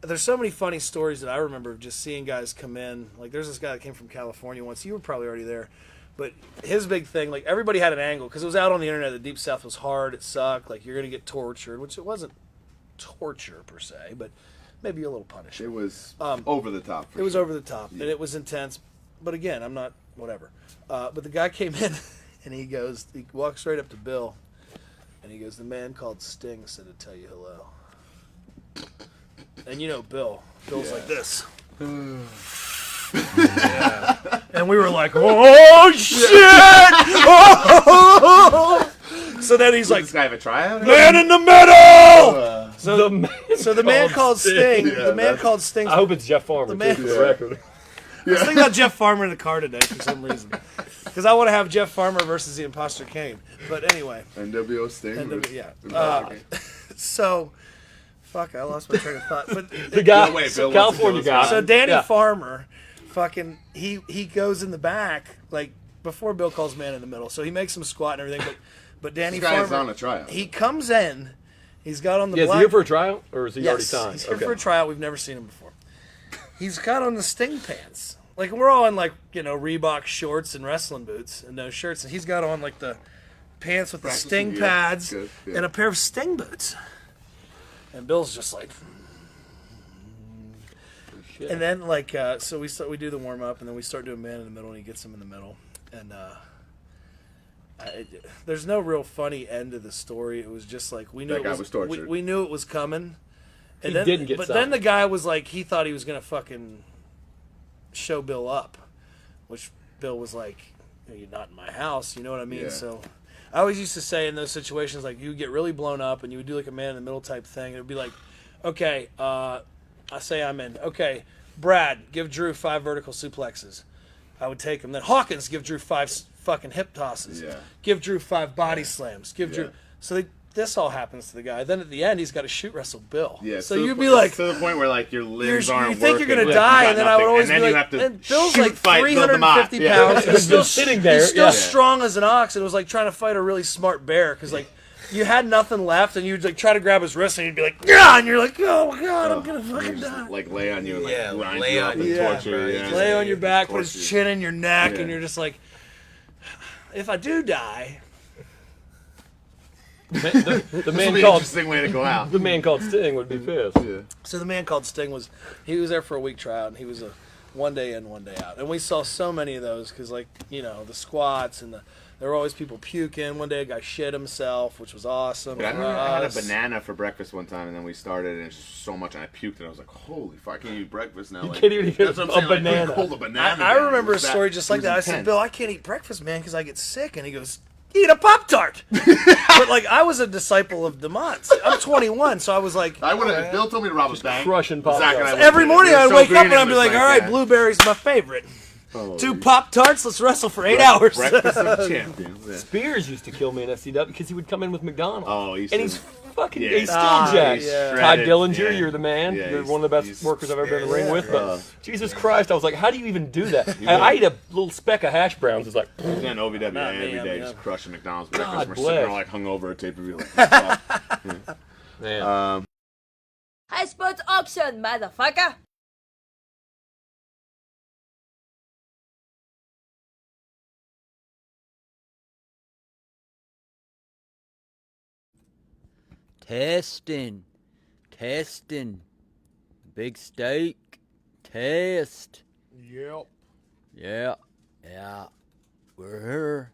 there's so many funny stories that I remember of just seeing guys come in. Like there's this guy that came from California once. You were probably already there. But his big thing, like everybody had an angle because it was out on the internet. The Deep South was hard. It sucked. Like you're gonna get tortured, which it wasn't torture per se, but maybe a little punishment. It was over the top. It was over the top, and it was intense. But again, I'm not whatever. But the guy came in, and he walks straight up to Bill, and he goes, "The man called Sting said to tell you hello." And you know Bill's like this. Yeah. And we were like, "Oh shit!" Oh! So then he's like, "This guy have a tryout? Man in the middle!" So the man called Sting. Yeah, the man called Sting. I hope it's Jeff Farmer. The man- too, for the record. I was thinking about Jeff Farmer in the car today for some reason. Because I want to have Jeff Farmer versus the Imposter Kane. But anyway. NWO Sting. Yeah. So, fuck, I lost my train of thought. But The guy, Bill California guy. so Danny Yeah. Farmer, fucking, he goes in the back, like, before Bill calls man in the middle. So he makes him squat and everything. But Danny This guy's Farmer, on a tryout. he comes in, he's got on the Yeah, is black... he here for a tryout, or is he already Yes, signed? he's here for a tryout. We've never seen him before. He's got on the Sting pants. Like, we're all in, like, Reebok shorts and wrestling boots and no shirts. And he's got on, like, the pants with the Sting gear. pads Good, yeah. and a pair of Sting boots. And Bill's just like... Shit. And then, like, so we do the warm-up, and then we start doing man in the middle, and he gets him in the middle. And there's no real funny end to the story. It was just like, we knew That guy was tortured. we knew it was coming. And He then, didn't get but signed. then the guy was like, he thought he was gonna fucking show Bill up, which Bill was like, "You're not in my house," you know what I mean? Yeah. So I always used to say in those situations, like, you would get really blown up and you would do like a man in the middle type thing. It would be like, okay, I say I'm in. Okay, Brad, give Drew 5 vertical suplexes. I would take him. Then Hawkins, give Drew 5 fucking hip tosses. Yeah. Give Drew 5 body slams. Give Drew. Yeah. So this all happens to the guy. Then at the end, he's got to shoot wrestle Bill. Yeah, So to the you'd po- be like, to the point where like your limbs you aren't think you're working, gonna like, die, you got and then I would nothing, always and be then like, you have to and Bill's shoot, like fight, build them up. 350 Yeah. pounds. He's still sitting there. He's still Yeah. strong as an ox, and it was like trying to fight a really smart bear because like you had nothing left, and you'd like try to grab his wrist, and you'd be like, yeah, and you're like, oh god, I'm gonna fucking Just, die. like lay on you and like Yeah, grind lay you on up and you. torture you. Yeah, Yeah. Lay on your back, put his Torture you. chin in your neck, Yeah. and you're just like, if I do die, The This will man be an called interesting way to go out. the man called Sting would be pissed. Yeah. so the man called Sting was there for a week tryout, and he was a one day in, one day out, and we saw so many of those because like the squats and there were always people puking. One day a guy shit himself, which was awesome. Dude, I for remember I had a us. banana for breakfast one time, and then we started, and it's just so much, and I puked, and I was like, "Holy fuck, I can't eat breakfast now." You Like, can't even eat that's what I'm a saying, like, banana. hold a banana. I down. remember It a was story that- just it like was that. I said, intense. Bill, I can't eat breakfast, man, because I get sick. And he goes, eat a Pop-Tart. But, like, I was a disciple of DeMont's. I'm 21, so I was like, I would have. Bill told me to rob a bank. crushing Zach and I Pop-Tarts. would every do it. morning It was I'd so wake green, up and it I'd be was like, all right, that. blueberry's my favorite. Holy 2 Pop-Tarts, let's wrestle for 8 hours. Breakfast of champions. Yeah. Spears used to kill me in FCW because he would come in with McDonald's. Oh, and he's fucking, Yeah. he's still Ah, jacked. yeah. Todd Shredded, Dillinger, yeah. you're the man. Yeah, You're he's- one of the best he's- workers I've ever been in the ring yeah. with. But Uh, Jesus Christ, I was like, how do you even do that? I ate a little speck of hash browns. It's like, Then OVW Not me, every day, yeah. just crushing McDonald's God breakfast. We're sitting there bless. like hungover at pay-per-view. Like, fuck. man. High sports auction, motherfucker! Testing. Testing. Big steak. Test. Yep. Yeah. Yeah. We're here.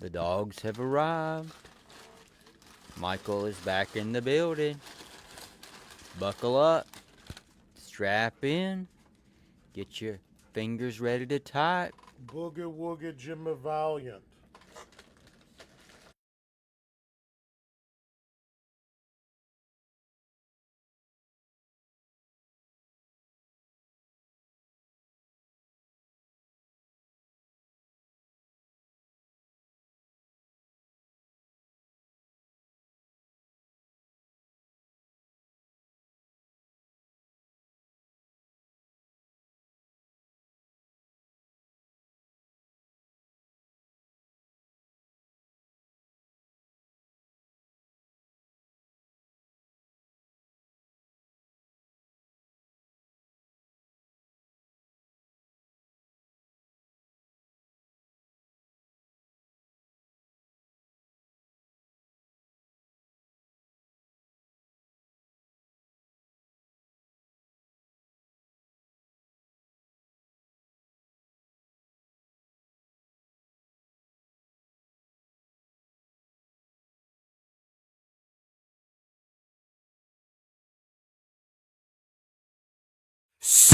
The dogs have arrived. Michael is back in the building. Buckle up. Strap in. Get your fingers ready to type. Boogie Woogie Jimmy Valiant.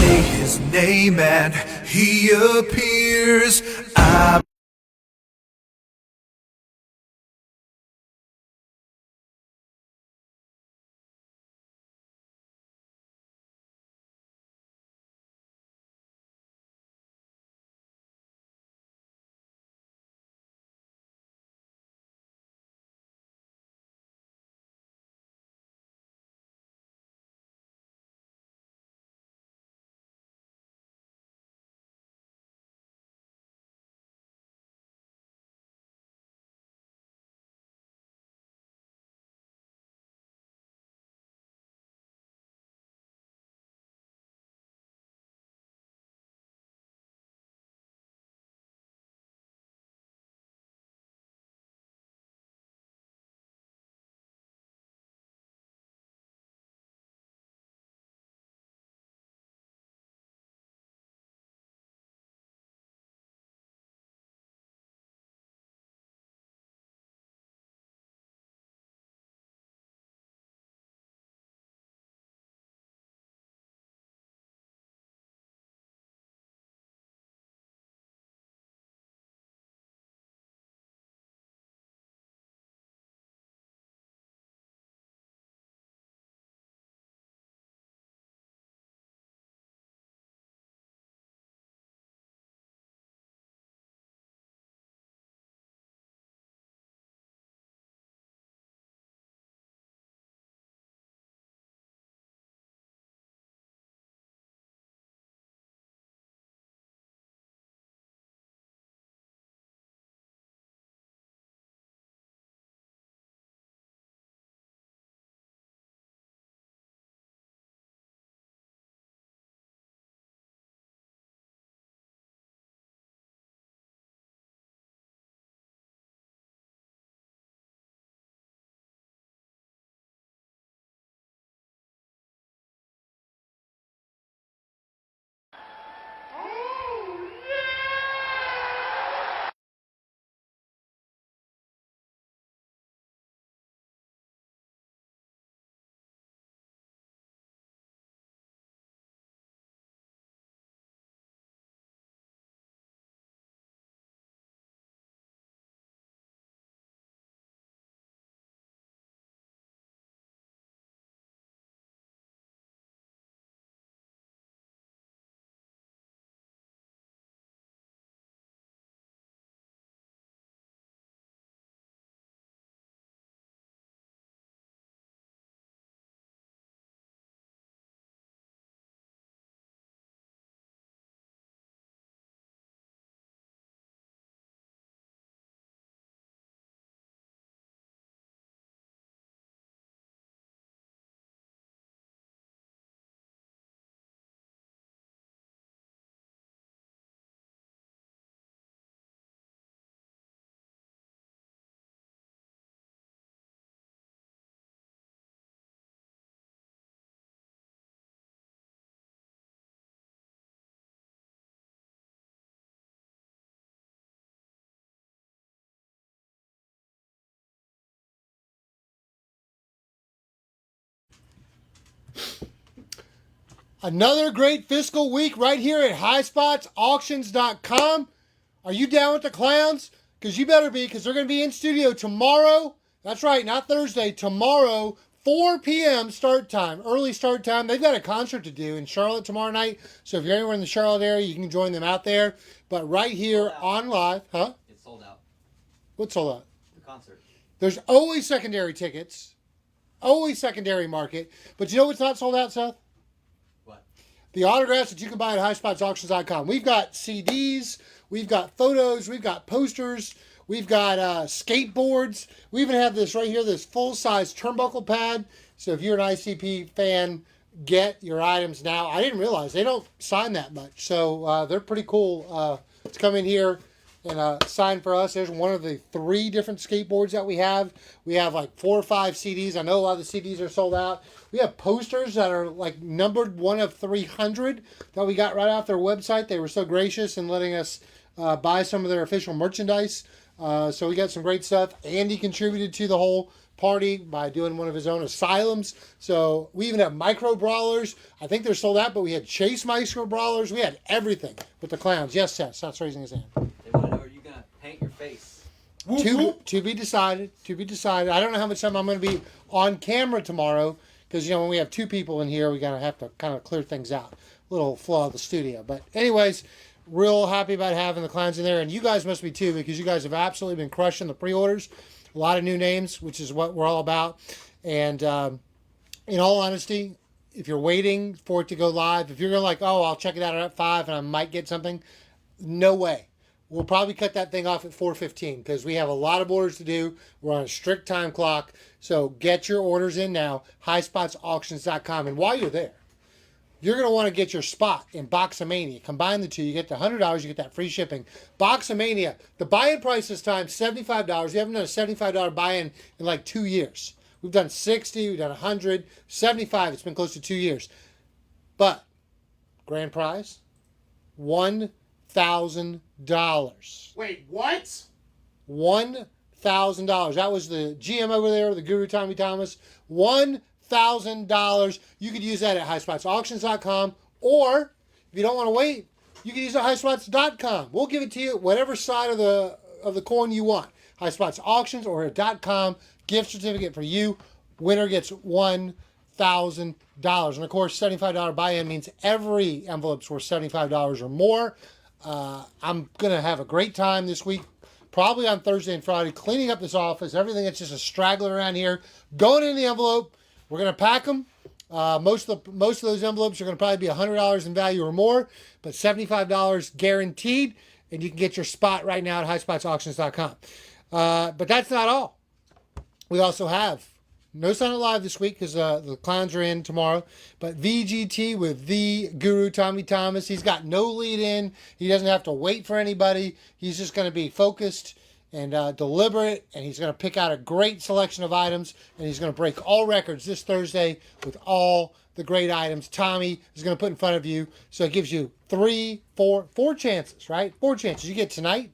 say his name and he appears. I Another great fiscal week right here at highspotsauctions.com. Are you down with the clowns? Because you better be, because they're going to be in studio tomorrow. That's right, not Thursday. Tomorrow, 4 p.m. start time, early start time. They've got a concert to do in Charlotte tomorrow night. So if you're anywhere in the Charlotte area, you can join them out there. But right here on live, huh? It's sold out. What's sold out? The concert. There's always secondary tickets, always secondary market. But you know what's not sold out, Seth? What? The autographs that you can buy at highspotsauctions.com. We've got CDs, we've got photos, we've got posters, we've got skateboards. We even have this right here, this full-size turnbuckle pad. So if you're an ICP fan, get your items now. I didn't realize they don't sign that much. So they're pretty cool to come in here and sign for us. There's one of the 3 different skateboards that we have. We have like 4 or 5 CDs. I know a lot of the CDs are sold out. We have posters that are like numbered 1 of 300 that we got right off their website. They were so gracious in letting us buy some of their official merchandise. So we got some great stuff. Andy contributed to the whole party by doing one of his own asylums. So we even have micro brawlers. I think they're sold out, but we had chase micro brawlers. We had everything with the clowns. Yes, Seth. That's raising his hand. They want to know, are you going to paint your face? To be decided. To be decided. I don't know how much time I'm going to be on camera tomorrow because, when we have 2 people in here, we have to kind of clear things out. Little flaw of the studio. But anyways, real happy about having the clowns in there. And you guys must be too, because you guys have absolutely been crushing the pre-orders. A lot of new names, which is what we're all about. And in all honesty, if you're waiting for it to go live, if you're going I'll check it out at 5 and I might get something, no way. We'll probably cut that thing off at 4:15 because we have a lot of orders to do. We're on a strict time clock. So get your orders in now, highspotsauctions.com. And while you're there, you're going to want to get your spot in Boxomania. Combine the two. You get the $100. You get that free shipping. Boxomania. The buy-in price this time, $75. We haven't done a $75 buy-in in like 2 years. We've done 60. We've done 100. 75. It's been close to 2 years. But grand prize, $1,000. Wait, what? $1,000. That was the GM over there, the Guru Tommy Thomas. $1,000. You could use that at highspotsauctions.com, or if you don't want to wait, you can use it at highspots.com. We'll give it to you whatever side of the coin you want. Highspots Auctions or at .com. Gift certificate for you. Winner gets $1,000. And of course, $75 buy-in means every envelope's worth $75 or more. I'm going to have a great time this week, probably on Thursday and Friday, cleaning up this office, everything that's just a straggler around here, going in the envelope. We're going to pack them. Most of those envelopes are going to probably be $100 in value or more, but $75 guaranteed, and you can get your spot right now at highspotsauctions.com. But that's not all. We also have no Silent Live this week because the clowns are in tomorrow, but VGT with the Guru Tommy Thomas. He's got no lead in. He doesn't have to wait for anybody. He's just going to be focused and deliberate, and he's going to pick out a great selection of items, and he's going to break all records this Thursday with all the great items Tommy is going to put in front of you. So it gives you four chances, right? 4 chances. You get tonight,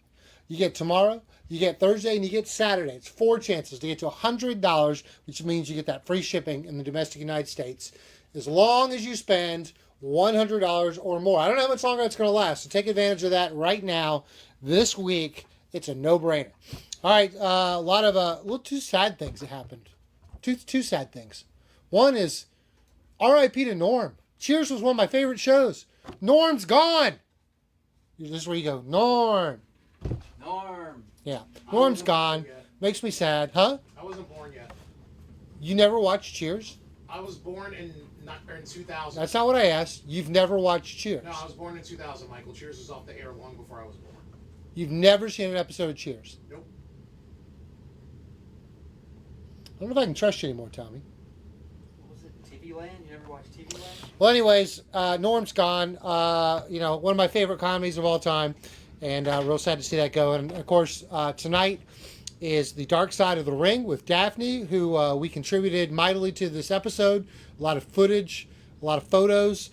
you get tomorrow, you get Thursday, and you get Saturday. It's 4 chances to get to $100, which means you get that free shipping in the domestic United States, as long as you spend $100 or more. I don't know how much longer it's going to last, so take advantage of that right now, this week. It's a no-brainer. All right, a lot of 2 sad things that happened. Two sad things. One is R.I.P. to Norm. Cheers was one of my favorite shows. Norm's gone. This is where you go, Norm. Norm. Yeah, Norm's gone. Makes me sad, huh? I wasn't born yet. You never watched Cheers? I was born in 2000. That's not what I asked. You've never watched Cheers. No, I was born in 2000, Michael. Cheers was off the air long before I was born. You've never seen an episode of Cheers? Nope. I don't know if I can trust you anymore, Tommy. What was it? TV Land? You never watched TV Land? Well, anyways, Norm's gone. One of my favorite comedies of all time. And real sad to see that go. And, of course, tonight is The Dark Side of the Ring with Daphne, who we contributed mightily to this episode. A lot of footage, a lot of photos.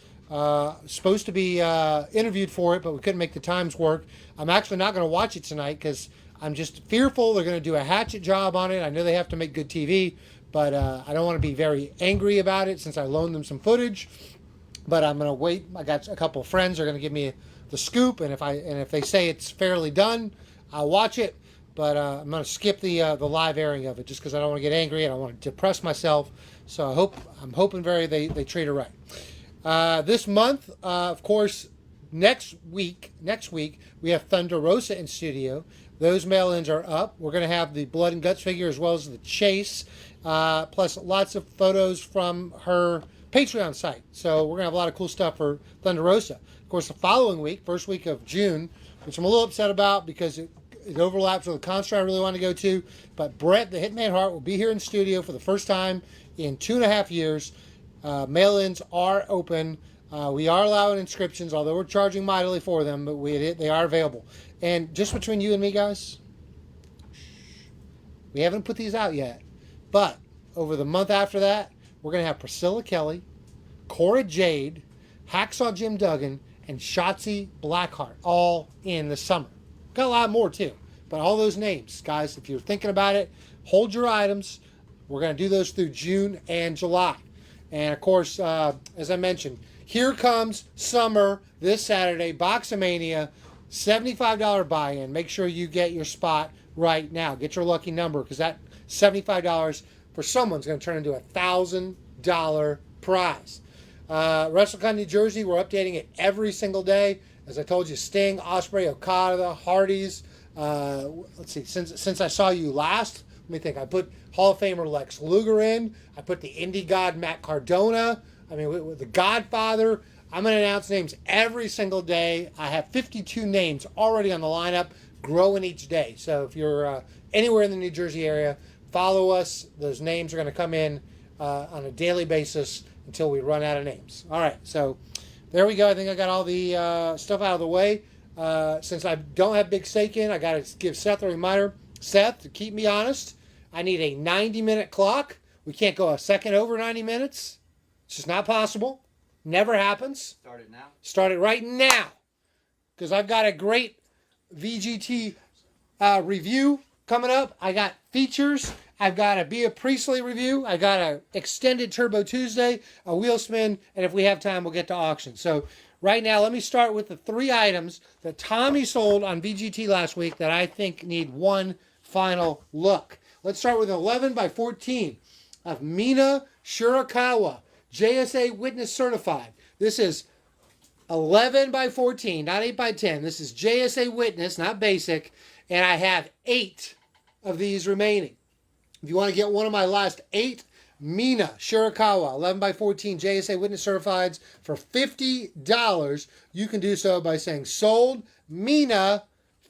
Supposed to be interviewed for it, but we couldn't make the times work. I'm actually not going to watch it tonight because I'm just fearful they're going to do a hatchet job on it. I know they have to make good TV, but I don't want to be very angry about it since I loaned them some footage. But I'm going to wait. I got a couple of friends who are going to give me the scoop, and if they say it's fairly done, I'll watch it. But I'm going to skip the live airing of it just because I don't want to get angry. I don't want to depress myself. So I'm hoping they treat her right. This month, of course, next week we have Thunder Rosa in studio. Those mail-ins are up. We're going to have the Blood and Guts figure as well as the Chase, plus lots of photos from her Patreon site. So we're going to have a lot of cool stuff for Thunder Rosa. Of course, the following week, first week of June, which I'm a little upset about because it overlaps with a concert I really want to go to, but Brett, the Hitman Hart, will be here in studio for the first time in 2.5 years. Mail-ins are open. We are allowing inscriptions, although we're charging mightily for them, but they are available. And just between you and me, guys, we haven't put these out yet, but over the month after that, we're going to have Priscilla Kelly, Cora Jade, Hacksaw Jim Duggan, and Shotzi Blackheart all in the summer. Got a lot more too, but all those names, guys, if you're thinking about it, hold your items. We're going to do those through June and July. And of course, as I mentioned, here comes summer this Saturday, Boxomania, $75 buy-in. Make sure you get your spot right now. Get your lucky number, because that $75 for someone's going to turn into a $1,000 prize. WrestleCon New Jersey, we're updating it every single day. As I told you, Sting, Ospreay, Okada, Hardys. Let's see, since I saw you last, let me think. I put Hall of Famer Lex Luger in. I put the indie god Matt Cardona. I mean, with the Godfather. I'm going to announce names every single day. I have 52 names already on the lineup, growing each day. So if you're anywhere in the New Jersey area, follow us. Those names are going to come in on a daily basis until we run out of names. All right, so there we go. I think I got all the stuff out of the way. Since I don't have Big Steak in, I got to give Seth a reminder. Seth, to keep me honest, I need a 90-minute clock. We can't go a second over 90 minutes. It's just not possible. Never happens. Start it now. Start it right now. Because I've got a great VGT review coming up. I got features. I've got a Bea Priestley review. I got an extended Turbo Tuesday, a wheel spin, and if we have time, we'll get to auction. So right now, let me start with the 3 items that Tommy sold on VGT last week that I think need one final look. Let's start with 11 by 14 of Mina Shirakawa, JSA Witness Certified. This is 11 by 14, not 8 by 10. This is JSA Witness, not basic, and I have 8 of these remaining. If you want to get one of my last 8 Mina Shirakawa 11 by 14 JSA Witness Certifieds for $50, you can do so by saying sold Mina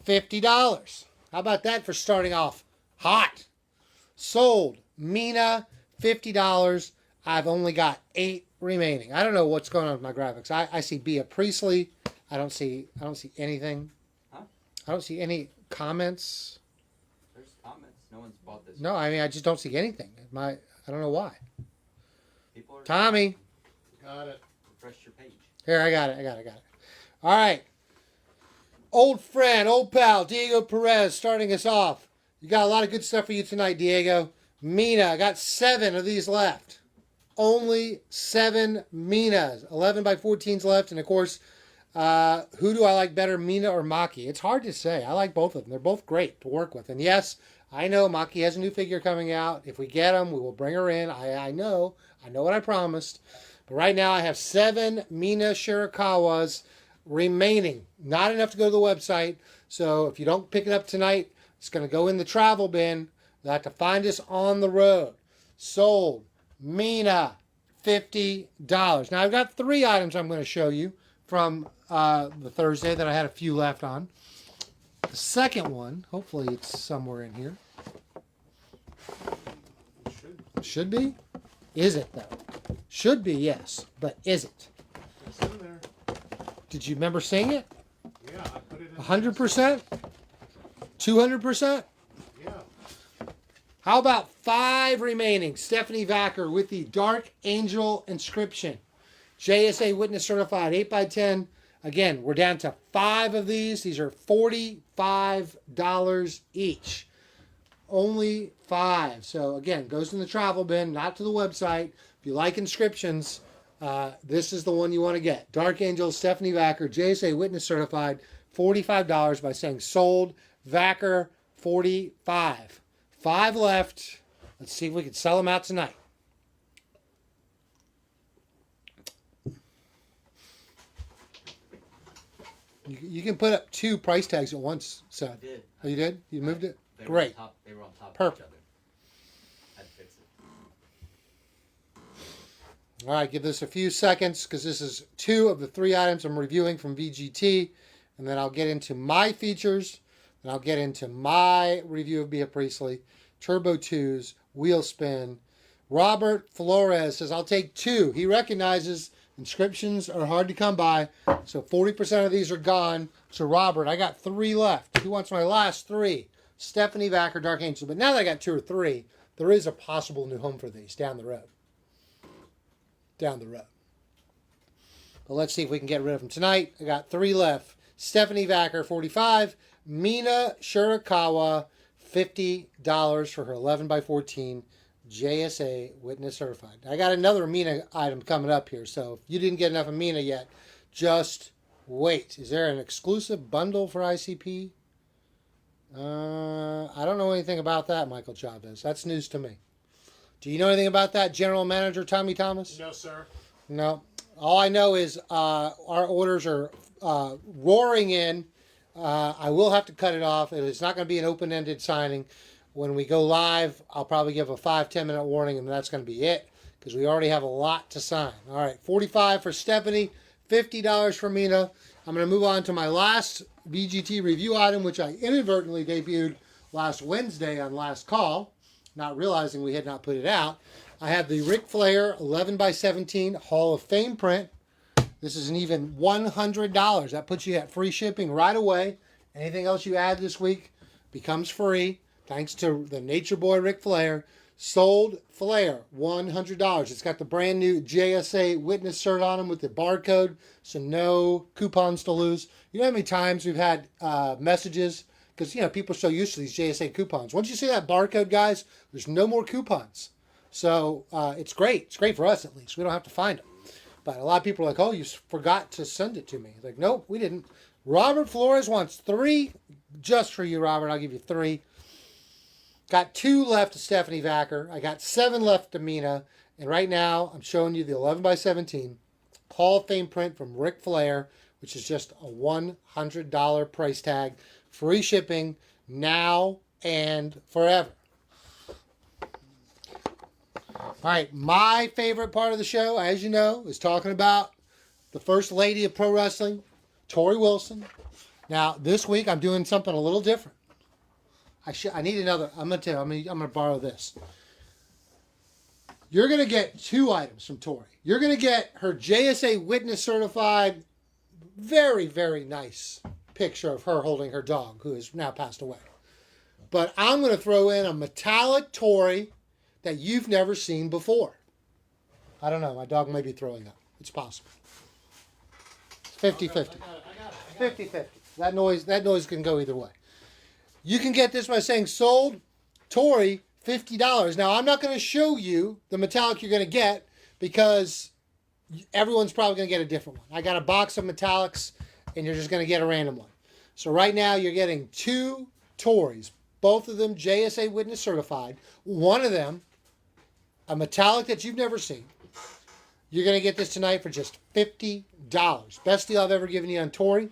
$50. How about that for starting off hot? Sold Mina $50. I've only got 8 remaining. I don't know what's going on with my graphics. I see Bea Priestley. I don't see anything. Huh? I don't see any comments. There's comments. No one's bought this. No, I mean I just don't see anything. I don't know why. People are Tommy. Got it. refresh your page. Here, I got it. All right. Old friend, old pal, Diego Perez starting us off. You got a lot of good stuff for you tonight, Diego. Mina, I got 7 of these left. Only 7 Minas. 11 by 14s left. And of course, who do I like better, Mina or Maki? It's hard to say. I like both of them. They're both great to work with. And yes, I know Maki has a new figure coming out. If we get them, we will bring her in. I know what I promised. But right now I have 7 Mina Shirakawas remaining. Not enough to go to the website. So if you don't pick it up tonight, it's going to go in the travel bin. You'll have to find us on the road. Sold Mina $50. Now I've got 3 items I'm going to show you from the Thursday that I had a few left on. The second one, hopefully it's somewhere in here. Should be? Is it though? Should be, yes. But is it? It's in there. Did you remember seeing it? Yeah, I put it in. 100%? 200%? Yeah. How about 5 remaining? Stephanie Vacker with the Dark Angel inscription. JSA Witness Certified 8x10. Again, we're down to 5 of these. These are $45 each. Only 5. So again, goes in the travel bin, not to the website. If you like inscriptions, this is the one you want to get. Dark Angel, Stephanie Vacker, JSA Witness Certified, $45 by saying sold. Vacker, 45. 5 left. Let's see if we can sell them out tonight. You can put up 2 price tags at once, Seth. I did. Oh, you did? You moved it? They Great. They were on top Perfect. of each other. I'd fix it. All right, give this a few seconds because this is 2 of the 3 items I'm reviewing from VGT. And then I'll get into my features. And I'll get into my review of Bea Priestley. Turbo 2s, wheel spin. Robert Flores says, I'll take 2. He recognizes inscriptions are hard to come by. So 40% of these are gone. So Robert, I got 3 left. Who wants my last 3? Stephanie Vacker, Dark Angel. But now that I got 2 or 3, there is a possible new home for these down the road. Down the road. But let's see if we can get rid of them tonight. I got 3 left. Stephanie Vacker, 45. Mina Shirakawa, $50 for her 11 by 14 JSA Witness Certified. I got another Amina item coming up here, so if you didn't get enough Amina yet, just wait. Is there an exclusive bundle for ICP? I don't know anything about that, Michael Chavez. That's news to me. Do you know anything about that, General Manager Tommy Thomas? No, sir. No. All I know is our orders are roaring in. I will have to cut it off. It's not going to be an open-ended signing. When we go live, I'll probably give a 5-10 minute warning, and that's going to be it because we already have a lot to sign. All right, $45 for Stephanie, $50 for Mina. I'm going to move on to my last VGT review item, which I inadvertently debuted last Wednesday on Last Call, not realizing we had not put it out. I have the Ric Flair 11x17 Hall of Fame print. This is an even $100. That puts you at free shipping right away. Anything else you add this week becomes free, thanks to the Nature Boy Ric Flair. Sold Flair, $100. It's got the brand new JSA Witness cert on them with the barcode, so no coupons to lose. You know how many times we've had messages, because people are so used to these JSA coupons. Once you see that barcode, guys, there's no more coupons. So it's great. It's great for us, at least. We don't have to find them. But a lot of people are like, oh, you forgot to send it to me. Like, nope, we didn't. Robert Flores wants 3 just for you, Robert. I'll give you 3. Got 2 left to Stephanie Vacker. I got 7 left to Mina. And right now, I'm showing you the 11x17 Hall of Fame print from Ric Flair, which is just a $100 price tag. Free shipping now and forever. All right, my favorite part of the show, as you know, is talking about the First Lady of Pro Wrestling, Tori Wilson. Now, this week, I'm doing something a little different. I need another. I'm gonna tell you. I'm gonna borrow this. You're gonna get 2 items from Tori. You're gonna get her JSA Witness certified, very, very nice picture of her holding her dog, who has now passed away. But I'm gonna throw in a metallic Tori that you've never seen before. I don't know. My dog may be throwing up. It's possible. 50-50. 50-50. That noise can go either way. You can get this by saying sold Tori $50. Now, I'm not going to show you the metallic you're going to get because everyone's probably going to get a different one. I got a box of metallics and you're just going to get a random one. So right now you're getting 2 Tories, both of them JSA Witness certified. One of them, a metallic that you've never seen. You're going to get this tonight for just $50. Best deal I've ever given you on Tori.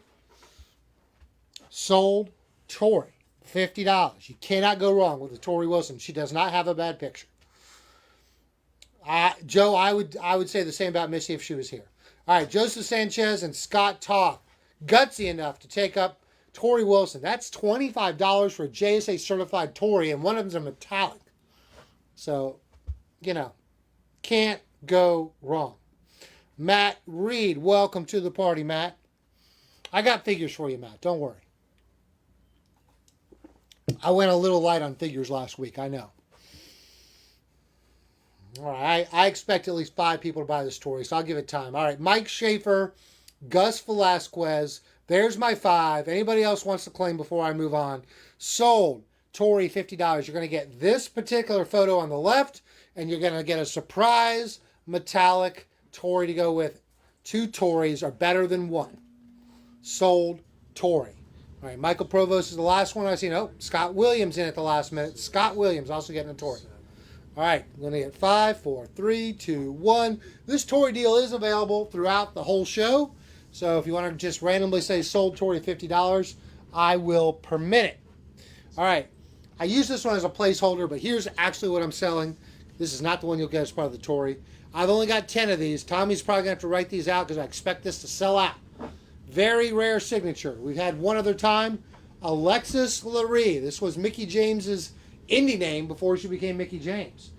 Sold Tori. $50. You cannot go wrong with the Tori Wilson. She does not have a bad picture. Joe, I would say the same about Missy if she was here. All right, Joseph Sanchez and Scott Toth, gutsy enough to take up Tori Wilson. That's $25 for a JSA certified Tori, and one of them's a metallic. So, can't go wrong. Matt Reed, welcome to the party, Matt. I got figures for you, Matt. Don't worry. I went a little light on figures last week, I know. All right, I expect at least 5 people to buy this Tori, so I'll give it time. All right, Mike Schaefer, Gus Velasquez. There's my 5. Anybody else wants to claim before I move on? Sold. Tori, $50. You're going to get this particular photo on the left, and you're going to get a surprise metallic Tori to go with. 2 Tories are better than 1. Sold Tori. All right, Michael Provost is the last one I've seen. Oh, Scott Williams in at the last minute. Scott Williams also getting a Tori. All right, I'm going to get 5, 4, 3, 2, 1. This Tori deal is available throughout the whole show. So if you want to just randomly say sold Tori $50, I will permit it. All right, I use this one as a placeholder, but here's actually what I'm selling. This is not the one you'll get as part of the Tori. I've only got 10 of these. Tommy's probably going to have to write these out because I expect this to sell out. Very rare signature. We've had one other time. Alexis Laree. This was Mickie James's indie name before she became Mickie James.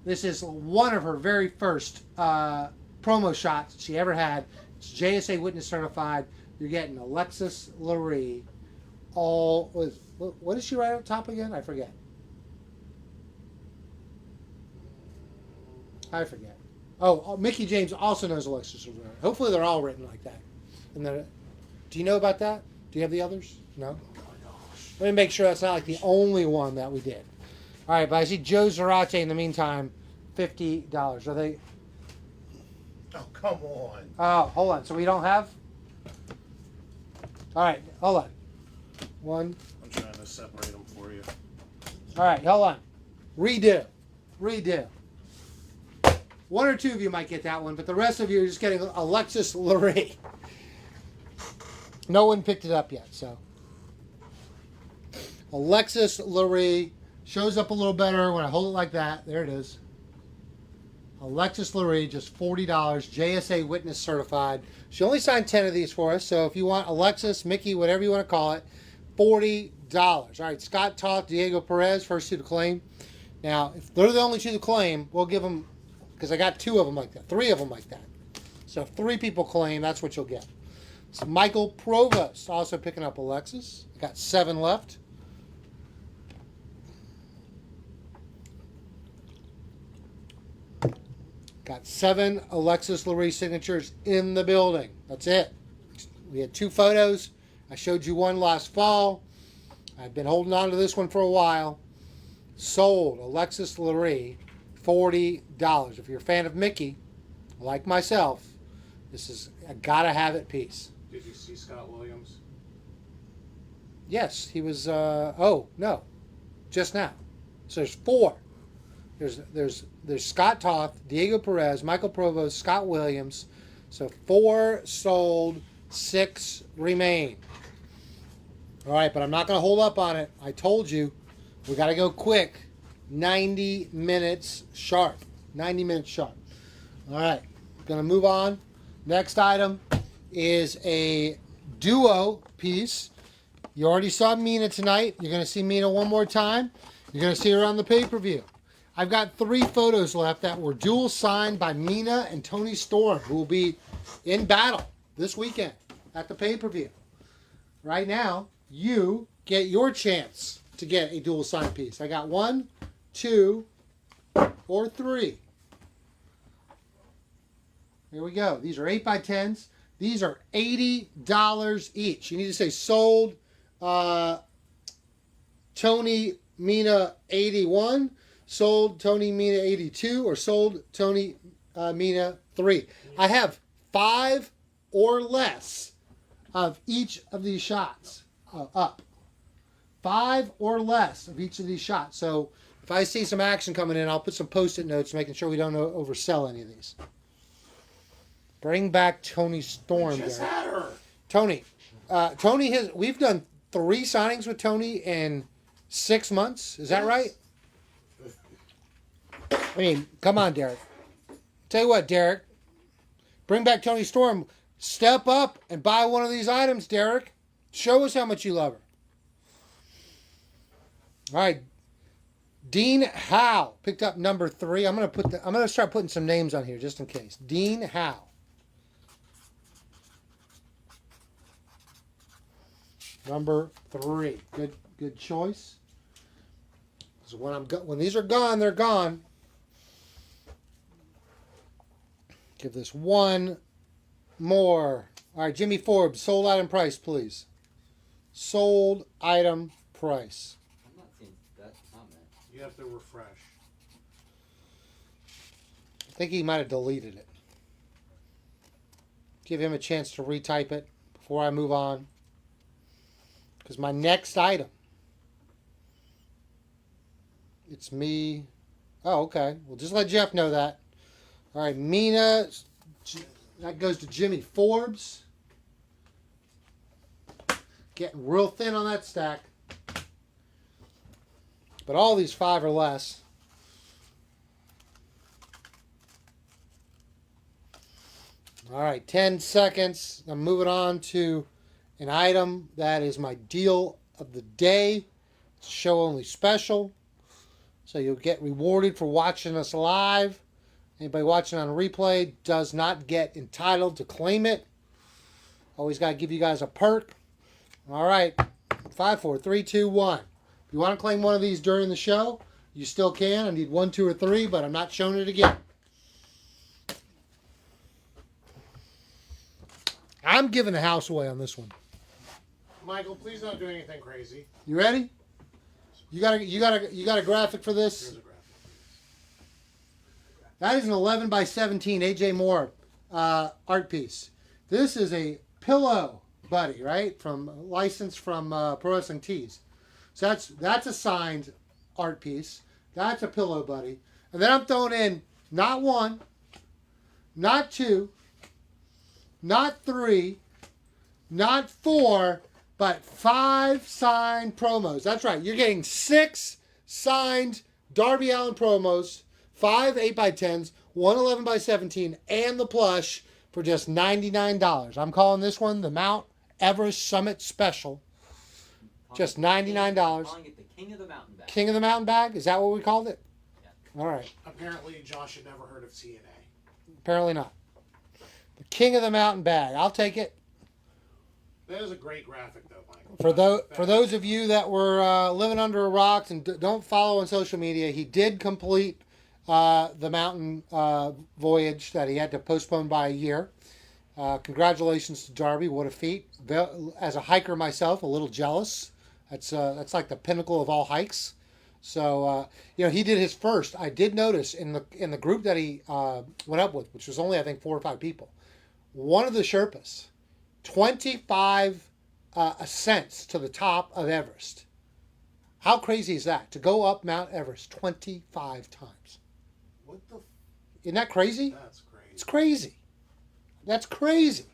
This is one of her very first promo shots she ever had. It's JSA Witness certified. You're getting Alexis Laree. What did she write up top again? I forget. Oh, Mickie James also knows Alexis Laree. Hopefully they're all written like that. And then, do you know about that? Do you have the others? No? Let me make sure that's not like the only one that we did. All right, but I see Joe Zarate in the meantime, $50. Are they? Oh, come on. Oh, hold on. So we don't have. All right, hold on. One. I'm trying to separate them for you. All right, hold on. Redo. One or two of you might get that one, but the rest of you are just getting Alexis Lurie. No one picked it up yet, so. Alexis Lurie shows up a little better when I hold it like that. There it is. Alexis Lurie, just $40, JSA Witness Certified. She only signed 10 of these for us, so if you want Alexis, Mickey, whatever you want to call it, $40. All right, Scott Toth, Diego Perez, first two to claim. Now, if they're the only two to claim, we'll give them, because I got two of them like that, three of them like that. So if three people claim, that's what you'll get. So Michael Provost also picking up Alexis. Got 7 left. Got 7 Alexis Lurie signatures in the building. That's it. We had 2 photos. I showed you one last fall. I've been holding on to this one for a while. Sold Alexis Lurie, $40. If you're a fan of Mickey, like myself, this is a gotta have it piece. Did you see Scott Williams? Yes, he was. Oh no, just now. So there's 4. There's Scott Toth, Diego Perez, Michael Provost, Scott Williams. So 4 sold, 6 remain. All right, but I'm not going to hold up on it. I told you, we got to go quick. 90 minutes sharp. 90 minutes sharp. All right, going to move on. Next item is a duo piece. You already saw Mina tonight. You're going to see Mina one more time. You're going to see her on the pay-per-view. I've got 3 photos left that were dual signed by Mina and Tony Storm, who will be in battle this weekend at the pay-per-view. Right now, you get your chance to get a dual signed piece. I got 1, 2, or 3. Here we go. These are 8x10s. These are $80 each. You need to say sold Tony Mina 81, sold Tony Mina 82, or sold Tony Mina 3. I have 5 or less of each of these shots up. 5 or less of each of these shots. So if I see some action coming in, I'll put some post-it notes making sure we don't oversell any of these. Bring back Tony Storm. Just had her. Tony. We've done 3 signings with Tony in 6 months. Is that right? I mean, come on, Derek. Tell you what, Derek. Bring back Tony Storm. Step up and buy one of these items, Derek. Show us how much you love her. All right. Dean Howe picked up number 3. I'm gonna start putting some names on here just in case. Dean Howe. Number 3. Good choice. So when these are gone, they're gone. Give this one more. All right, Jimmy Forbes, sold item price, please. Sold item price. I'm not seeing that comment. You have to refresh. I think he might have deleted it. Give him a chance to retype it before I move on. Because my next item, it's me. Oh, okay. Well, just let Jeff know that. All right, Mina, that goes to Jimmy Forbes. Getting real thin on that stack. But all these 5 or less. All right, 10 seconds. I'm moving on to an item that is my deal of the day. It's a show only special. So you'll get rewarded for watching us live. Anybody watching on replay does not get entitled to claim it. Always got to give you guys a perk. All right. 5, 4, 3, 2, 1. If you want to claim one of these during the show, you still can. I need 1, 2, or 3, but I'm not showing it again. I'm giving the house away on this one. Michael, please don't do anything crazy. You ready? You got a graphic for this? Here's a graphic. That is an 11 by 17 AJ Moore art piece. This is a pillow buddy, right? Licensed from Pro Wrestling Tees. So that's a signed art piece. That's a pillow buddy. And then I'm throwing in not one, not two, not three, not four, but 5 signed promos. That's right. You're getting 6 signed Darby Allin promos, 5 8x10s, 1 11 by 17, and the plush for just $99. I'm calling this one the Mount Everest Summit Special. Just $99. Calling it the King of the Mountain Bag. King of the Mountain Bag? Is that what we called it? Yeah. All right. Apparently, Josh had never heard of TNA. Apparently not. The King of the Mountain Bag. I'll take it. That is a great graphic, though, Michael. For those of you that were living under a rock and don't follow on social media, he did complete the mountain voyage that he had to postpone by a year. Congratulations to Darby. What a feat. As a hiker myself, a little jealous. That's like the pinnacle of all hikes. So he did his first. I did notice in the group that he went up with, which was only I think 4 or 5 people. One of the Sherpas, 25 ascents to the top of Everest. How crazy is that? To go up Mount Everest 25 times. What the? Isn't that crazy? That's crazy. It's crazy. That's crazy.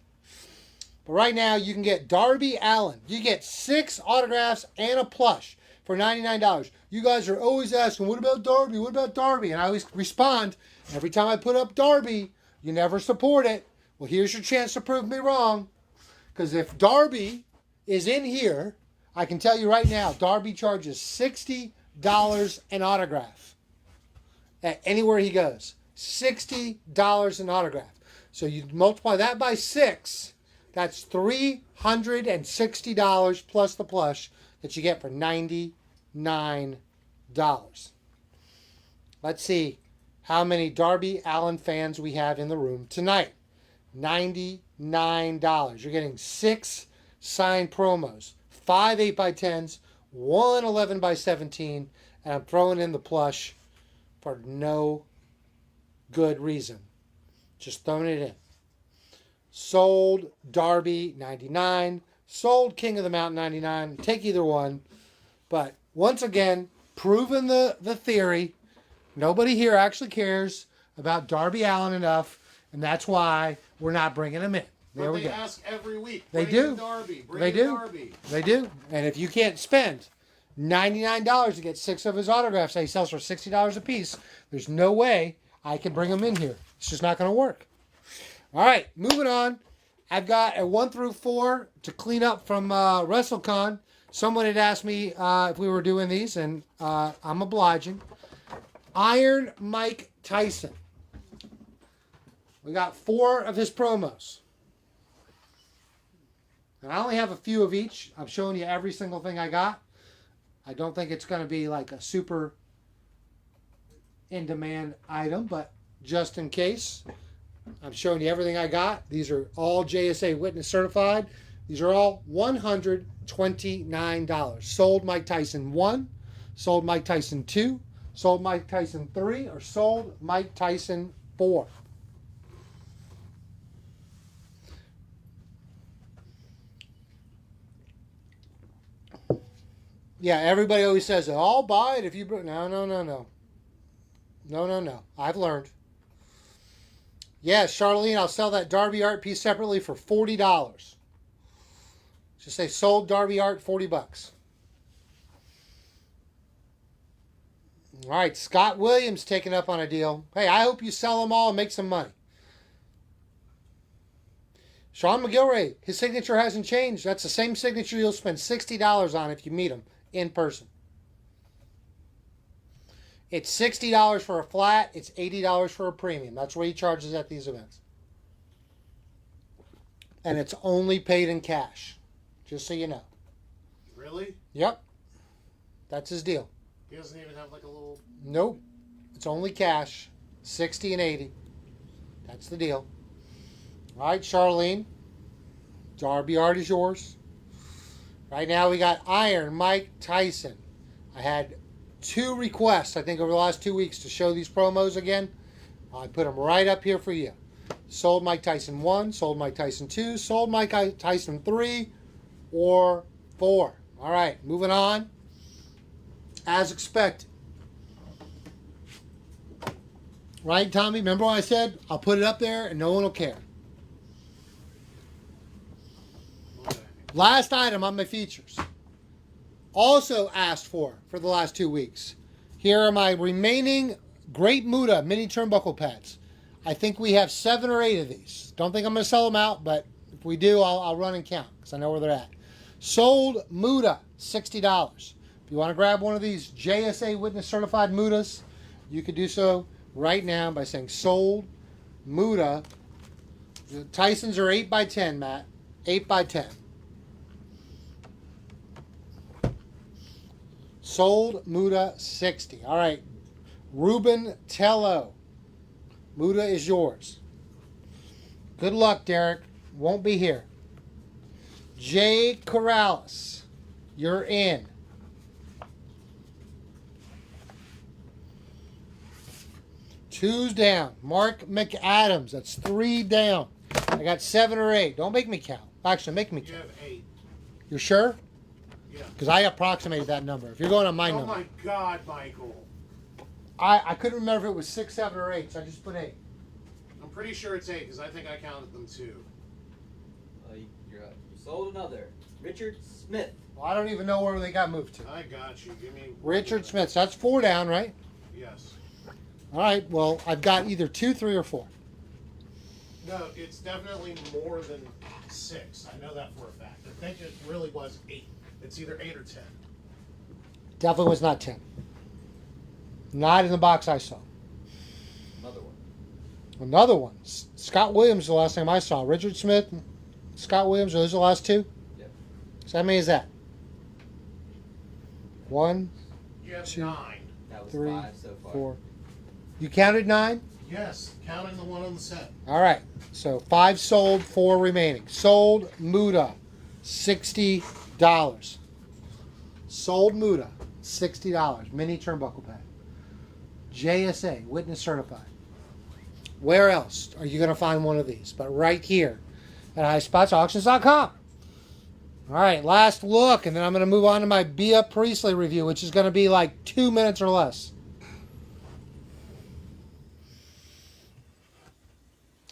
But right now, you can get Darby Allin. You get 6 autographs and a plush for $99. You guys are always asking, what about Darby? What about Darby? And I always respond, every time I put up Darby, you never support it. Well, here's your chance to prove me wrong. Because if Darby is in here, I can tell you right now, Darby charges $60 an autograph at anywhere he goes. $60 an autograph. So you multiply that by 6, that's $360 plus the plush that you get for $99. Let's see how many Darby Allin fans we have in the room tonight. $99. You're getting 6 signed promos, 5 8x10s, 1 11 by 17, and I'm throwing in the plush for no good reason. Just throwing it in. Sold Darby 99. Sold King of the Mountain 99. Take either one. But once again, proven the theory. Nobody here actually cares about Darby Allin enough, and that's why we're not bringing him in. There we go. They ask every week. They Bring do. in Darby. Bring They in do. Darby. They do. And if you can't spend $99 to get 6 of his autographs that he sells for $60 a piece, there's no way I can bring him in here. It's just not going to work. All right, moving on. I've got a 1 through 4 to clean up from WrestleCon. Someone had asked me if we were doing these, and I'm obliging. Iron Mike Tyson. We got 4 of his promos. And I only have a few of each. I'm showing you every single thing I got. I don't think it's going to be like a super in-demand item, but just in case, I'm showing you everything I got. These are all JSA Witness certified. These are all $129. Sold Mike Tyson 1, sold Mike Tyson 2, sold Mike Tyson 3, or sold Mike Tyson 4. Yeah, everybody always says, I'll buy it if you... No. No. I've learned. Yeah, Charlene, I'll sell that Darby art piece separately for $40. Just say sold Darby art, $40. All right, Scott Williams taking up on a deal. Hey, I hope you sell them all and make some money. Sean McGilray, his signature hasn't changed. That's the same signature you'll spend $60 on if you meet him in person. It's $60 for a flat. It's $80 for a premium. That's what he charges at these events. And it's only paid in cash. Just so you know. Really? Yep. That's his deal. He doesn't even have like a little... Nope. It's only cash. 60 and 80. That's the deal. All right, Charlene. Darby art is yours. Right now we got Iron Mike Tyson. I had 2 requests, I think, over the last 2 weeks to show these promos again. I put them right up here for you. Sold Mike Tyson 1, sold Mike Tyson 2, sold Mike Tyson 3 or 4. All right, moving on. As expected. Right, Tommy? Remember what I said? I'll put it up there and no one will care. Last item on my features. Also asked for the last 2 weeks. Here are my remaining Great Muta mini turnbuckle pads. I think we have 7 or 8 of these. Don't think I'm going to sell them out, but if we do, I'll run and count because I know where they're at. Sold Muta, $60. If you want to grab one of these JSA Witness Certified Mutas, you can do so right now by saying sold Muta. The Tysons are 8x10, Matt. 8x10. Sold Muta 60. All right. Ruben Tello. Muta is yours. Good luck, Derek. Won't be here. Jay Corrales. You're in. Two's down. Mark McAdams. That's 3 down. I got 7 or 8. Don't make me count. Actually, make me count. You have 8. You're sure? Yeah. Because I approximated that number. If you're going on my Oh number. my God, Michael. I couldn't remember if it was 6, 7, or 8, so I just put 8. I'm pretty sure it's 8 because I think I counted them too. You sold another. Richard Smith. Well, I don't even know where they got moved to. I got you. Give me. Richard Smith. So that's 4 down, right? Yes. All right. Well, I've got either 2, 3, or 4. No, it's definitely more than 6. I know that for a fact. I think it really was 8. It's either 8 or 10. Definitely was not 10. Not in the box I saw. Another one. Another one. Scott Williams, the last name I saw. Richard Smith, Scott Williams, are those the last 2? Yep. So how many is that? 1, You have 2, 9. That was 3, 5 so far. 4. You counted 9? Yes, counting the one on the set. All right. So 5 sold, 4 remaining. Sold Muta, $60. Sold Muta, $60. Mini turnbuckle pad. JSA, Witness Certified. Where else are you going to find one of these? But right here at highspotsauctions.com. All right, last look, and then I'm going to move on to my Bea Priestley review, which is going to be like 2 minutes or less.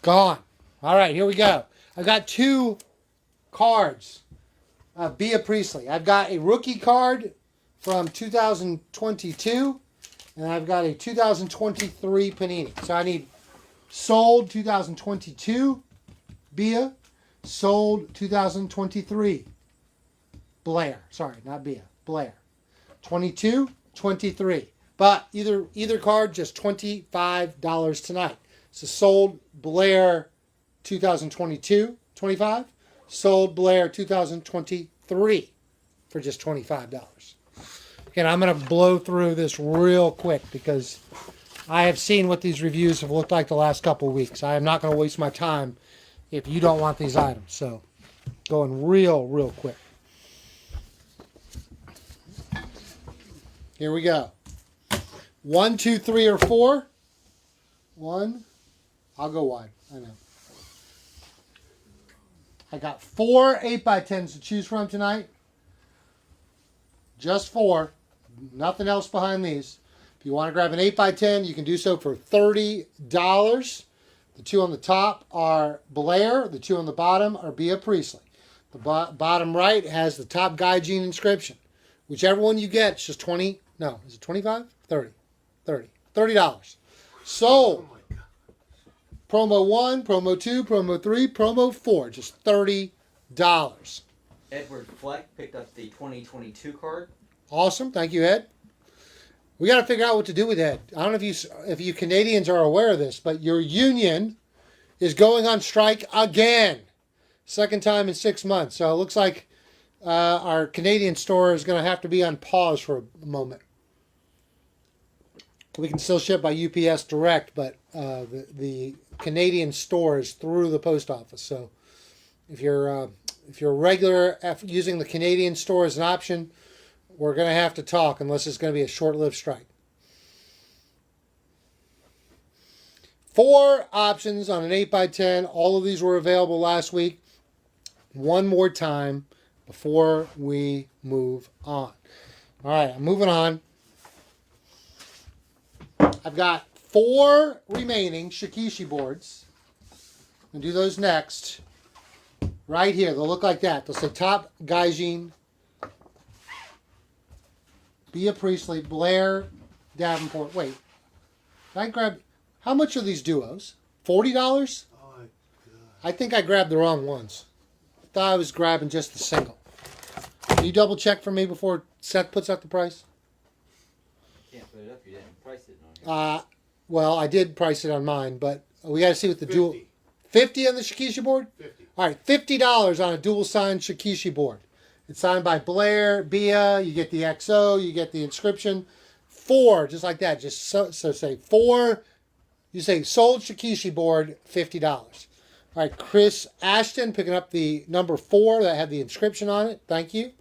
Gone. All right, here we go. I've got 2 cards of Bea Priestley. I've got a rookie card from 2022, and I've got a 2023 Panini. So I need sold 2022 Bea, sold 2023 Blair. Sorry, not Bea, Blair. 22, 23. But either card, just $25 tonight. So sold Blair 2022, 25. Sold Blair 2023 for just $25. Again, I'm going to blow through this real quick because I have seen what these reviews have looked like the last couple of weeks. I am not going to waste my time if you don't want these items. So going real quick. Here we go. 1, 2, 3, or 4. 1. I'll go wide. I know. I got 4 8x10s to choose from tonight. Just 4. Nothing else behind these. If you want to grab an 8x10, you can do so for $30. The 2 on the top are Blair. The 2 on the bottom are Bea Priestley. The bottom right has the top Gaijin inscription. Whichever one you get, it's just 20. No, is it 25? 30. $30. Sold. Promo 1, Promo 2, Promo 3, Promo 4. Just $30. Edward Fleck picked up the 2022 card. Awesome. Thank you, Ed. We got to figure out what to do with Ed. I don't know if you Canadians are aware of this, but your union is going on strike again. Second time in 6 months. So it looks like our Canadian store is going to have to be on pause for a moment. We can still ship by UPS Direct, but the Canadian store is through the post office. So if you're regular using the Canadian store as an option, we're going to have to talk unless it's going to be a short-lived strike. 4 options on an 8x10. All of these were available last week. One more time before we move on. All right, I'm moving on. I've got 4 remaining Shikishi boards. I'm going to do those next. Right here. They'll look like that. They'll say Top Gaijin, Bea Priestley, Blair Davenport. Wait. Did I grab... How much are these duos? $40? Oh, my God. I think I grabbed the wrong ones. I thought I was grabbing just the single. Can you double check for me before Seth puts out the price? Can't put it up. You didn't price it on here. Well, I did price it on mine, but we got to see what the 50. dual... 50 on the Shikishi board? 50. All right, $50 on a dual signed Shikishi board. It's signed by Blair, Bea. You get the XO, you get the inscription. 4, just like that. Just so say 4. You say sold Shikishi board, $50. All right, Chris Ashton picking up the number 4 that had the inscription on it. Thank you.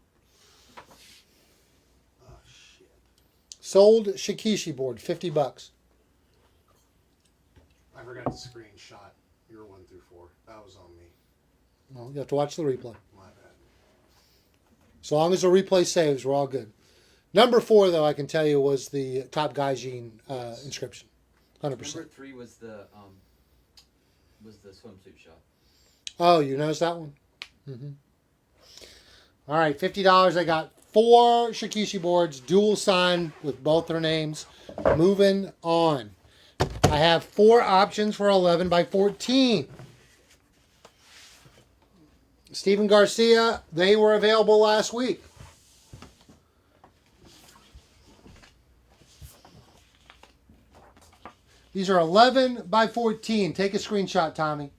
Oh, shit. Sold Shikishi board, $50. I forgot to screenshot your 1 through 4. That was on me. Well, you have to watch the replay. My bad. So long as the replay saves, we're all good. Number 4, though, I can tell you, was the Top Gaijin inscription. 100%. Number 3 was the swimsuit shot. Oh, you noticed that one? Mm-hmm. All right, $50. I got 4 Shikishi boards, dual signed with both their names. Moving on. I have 4 options for 11 by 14. Steven Garcia, they were available last week. These are 11 by 14. Take a screenshot, Tommy.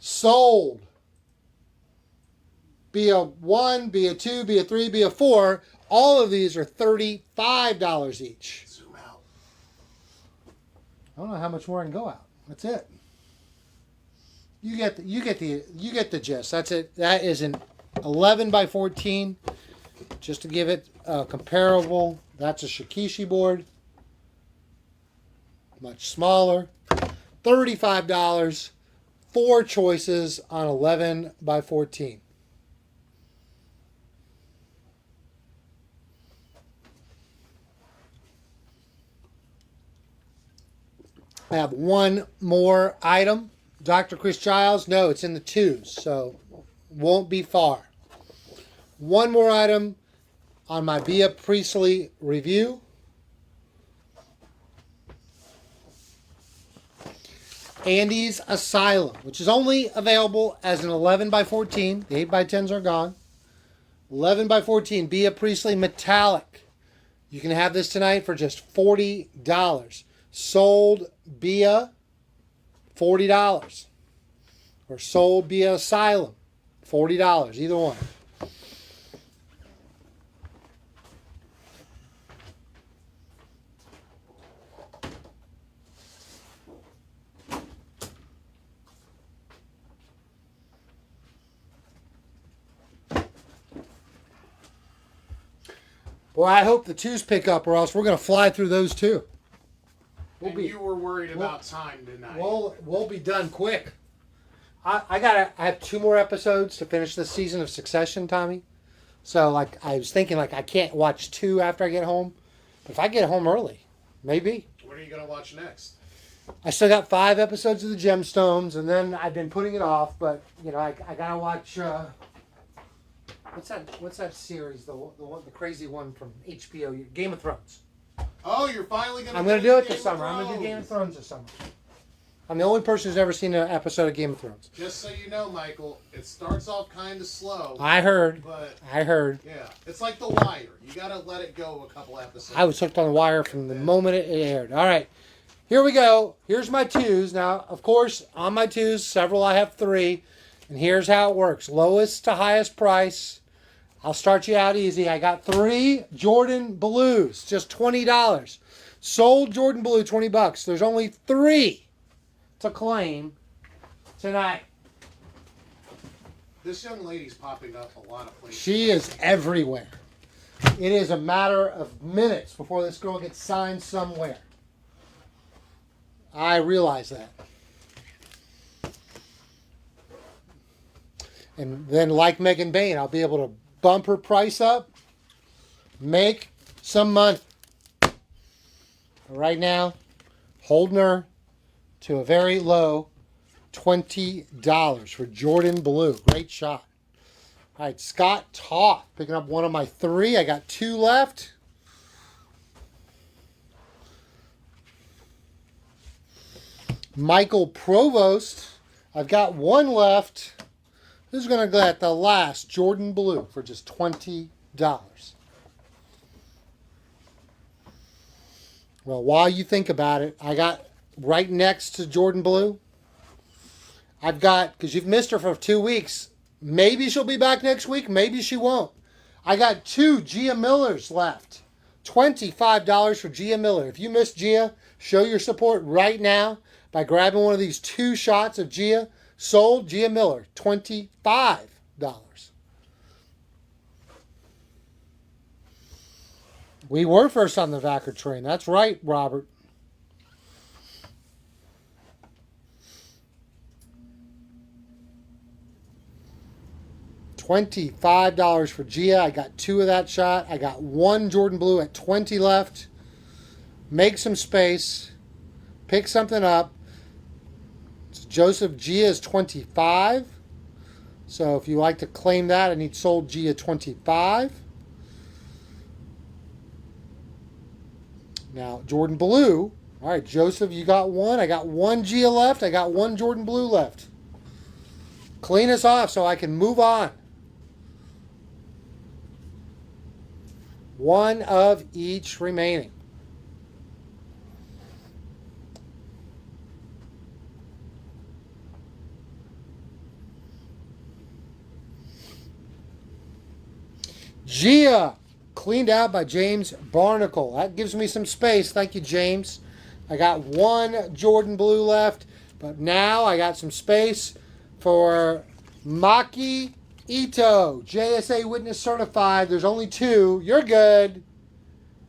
Sold. Be a 1, be a 2, be a 3, be a 4. All of these are $35 each. Zoom out. I don't know how much more I can go out. That's it. You get the gist. That's it. That is an 11 by 14. Just to give it a comparable, that's a Shikishi board. Much smaller. $35. 4 choices on 11 by 14. I have one more item. Dr. Chris Giles, no, it's in the 2s, so won't be far. One more item on my Bea Priestley review. Andy's Asylum, which is only available as an 11 by 14. The 8 by 10s are gone. 11 by 14, Bea Priestley Metallic. You can have this tonight for just $40. Sold Bea, $40. Or sold Bea Asylum, $40. Either one. Well, I hope the 2s pick up, or else we're going to fly through those too. You were worried about time tonight. We'll be done quick. I have 2 more episodes to finish this season of Succession, Tommy. So I was thinking I can't watch 2 after I get home. But if I get home early, maybe. What are you going to watch next? I still got 5 episodes of the Gemstones, and then I've been putting it off. But I gotta watch. What's that series? The crazy one from HBO, Game of Thrones. Oh, you're finally going to... I'm going to do it this summer. I'm going to do Game of Thrones this summer. I'm the only person who's ever seen an episode of Game of Thrones. Just so you know, Michael, it starts off kind of slow. I heard. But, Yeah. It's like The Wire. You got to let it go a couple episodes. I was hooked on The Wire from the moment it aired. All right. Here we go. Here's my 2s. Now, of course, on my 2s, several I have 3. And here's how it works. Lowest to highest price. I'll start you out easy. I got 3 Jordan Blues, just $20. Sold Jordan Blue, $20. There's only 3 to claim tonight. This young lady's popping up a lot of places. She is everywhere. It is a matter of minutes before this girl gets signed somewhere. I realize that. And then, like Megan Bain, I'll be able to bump her price up, make some money. Right now, holding her to a very low $20 for Jordan Blue. Great shot. All right, Scott Toth picking up one of my 3. I got 2 left. Michael Provost. I've got 1 left. Who's going to get the last Jordan Blue for just $20? Well, while you think about it, I got right next to Jordan Blue. I've got, because you've missed her for 2 weeks, maybe she'll be back next week, maybe she won't. I got 2 Gia Millers left. $25 for Gia Miller. If you missed Gia, show your support right now by grabbing one of these 2 shots of Gia. Sold Gia Miller, $25. We were first on the Vacker train. That's right, Robert. $25 for Gia. I got 2 of that shot. I got 1 Jordan Blue at 20 left. Make some space. Pick something up. Joseph Gia is 25. So if you like to claim that, I need sold Gia 25. Now, Jordan Blue. All right, Joseph, you got 1. I got 1 Gia left. I got 1 Jordan Blue left. Clean us off so I can move on. 1 of each remaining. Gia, cleaned out by James Barnacle. That gives me some space. Thank you, James. I got 1 Jordan Blue left, but now I got some space for Maki Ito, JSA Witness Certified. There's only 2. You're good.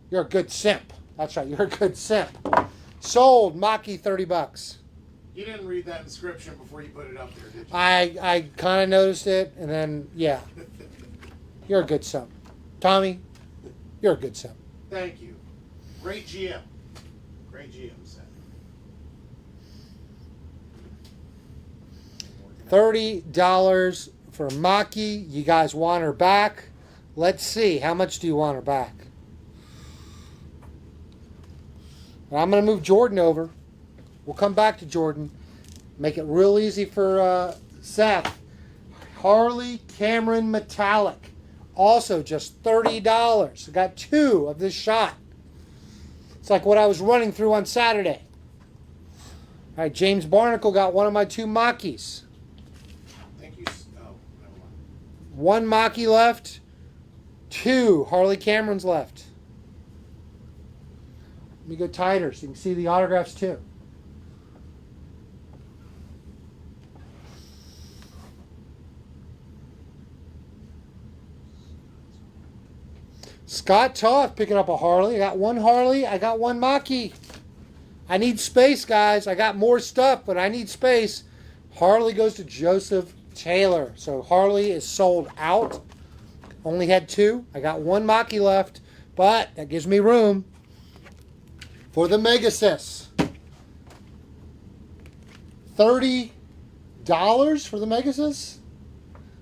You're a good simp. That's right. You're a good simp. Sold Maki $30. You didn't read that inscription before you put it up there, did you? I kind of noticed it, and then, yeah. You're a good simp. Tommy, you're a good simp. Thank you. Great GM. Great GM set. $30 for Maki. You guys want her back? Let's see. How much do you want her back? I'm going to move Jordan over. We'll come back to Jordan. Make it real easy for Seth. Harley Cameron Metallic. Also just $30. I got 2 of this shot. It's like what I was running through on Saturday. All right, James Barnacle got 1 of my 2 Makis. Thank you. Oh, never mind. 1 Maki left. 2 Harley Camerons left. Let me go tighter so you can see the autographs too. Scott Toth picking up a Harley. I got 1 Harley. I got 1 Maki. I need space, guys. I got more stuff, but I need space. Harley goes to Joseph Taylor. So Harley is sold out. Only had 2. I got 1 Maki left, but that gives me room for the Megasis. $30 for the Megasis.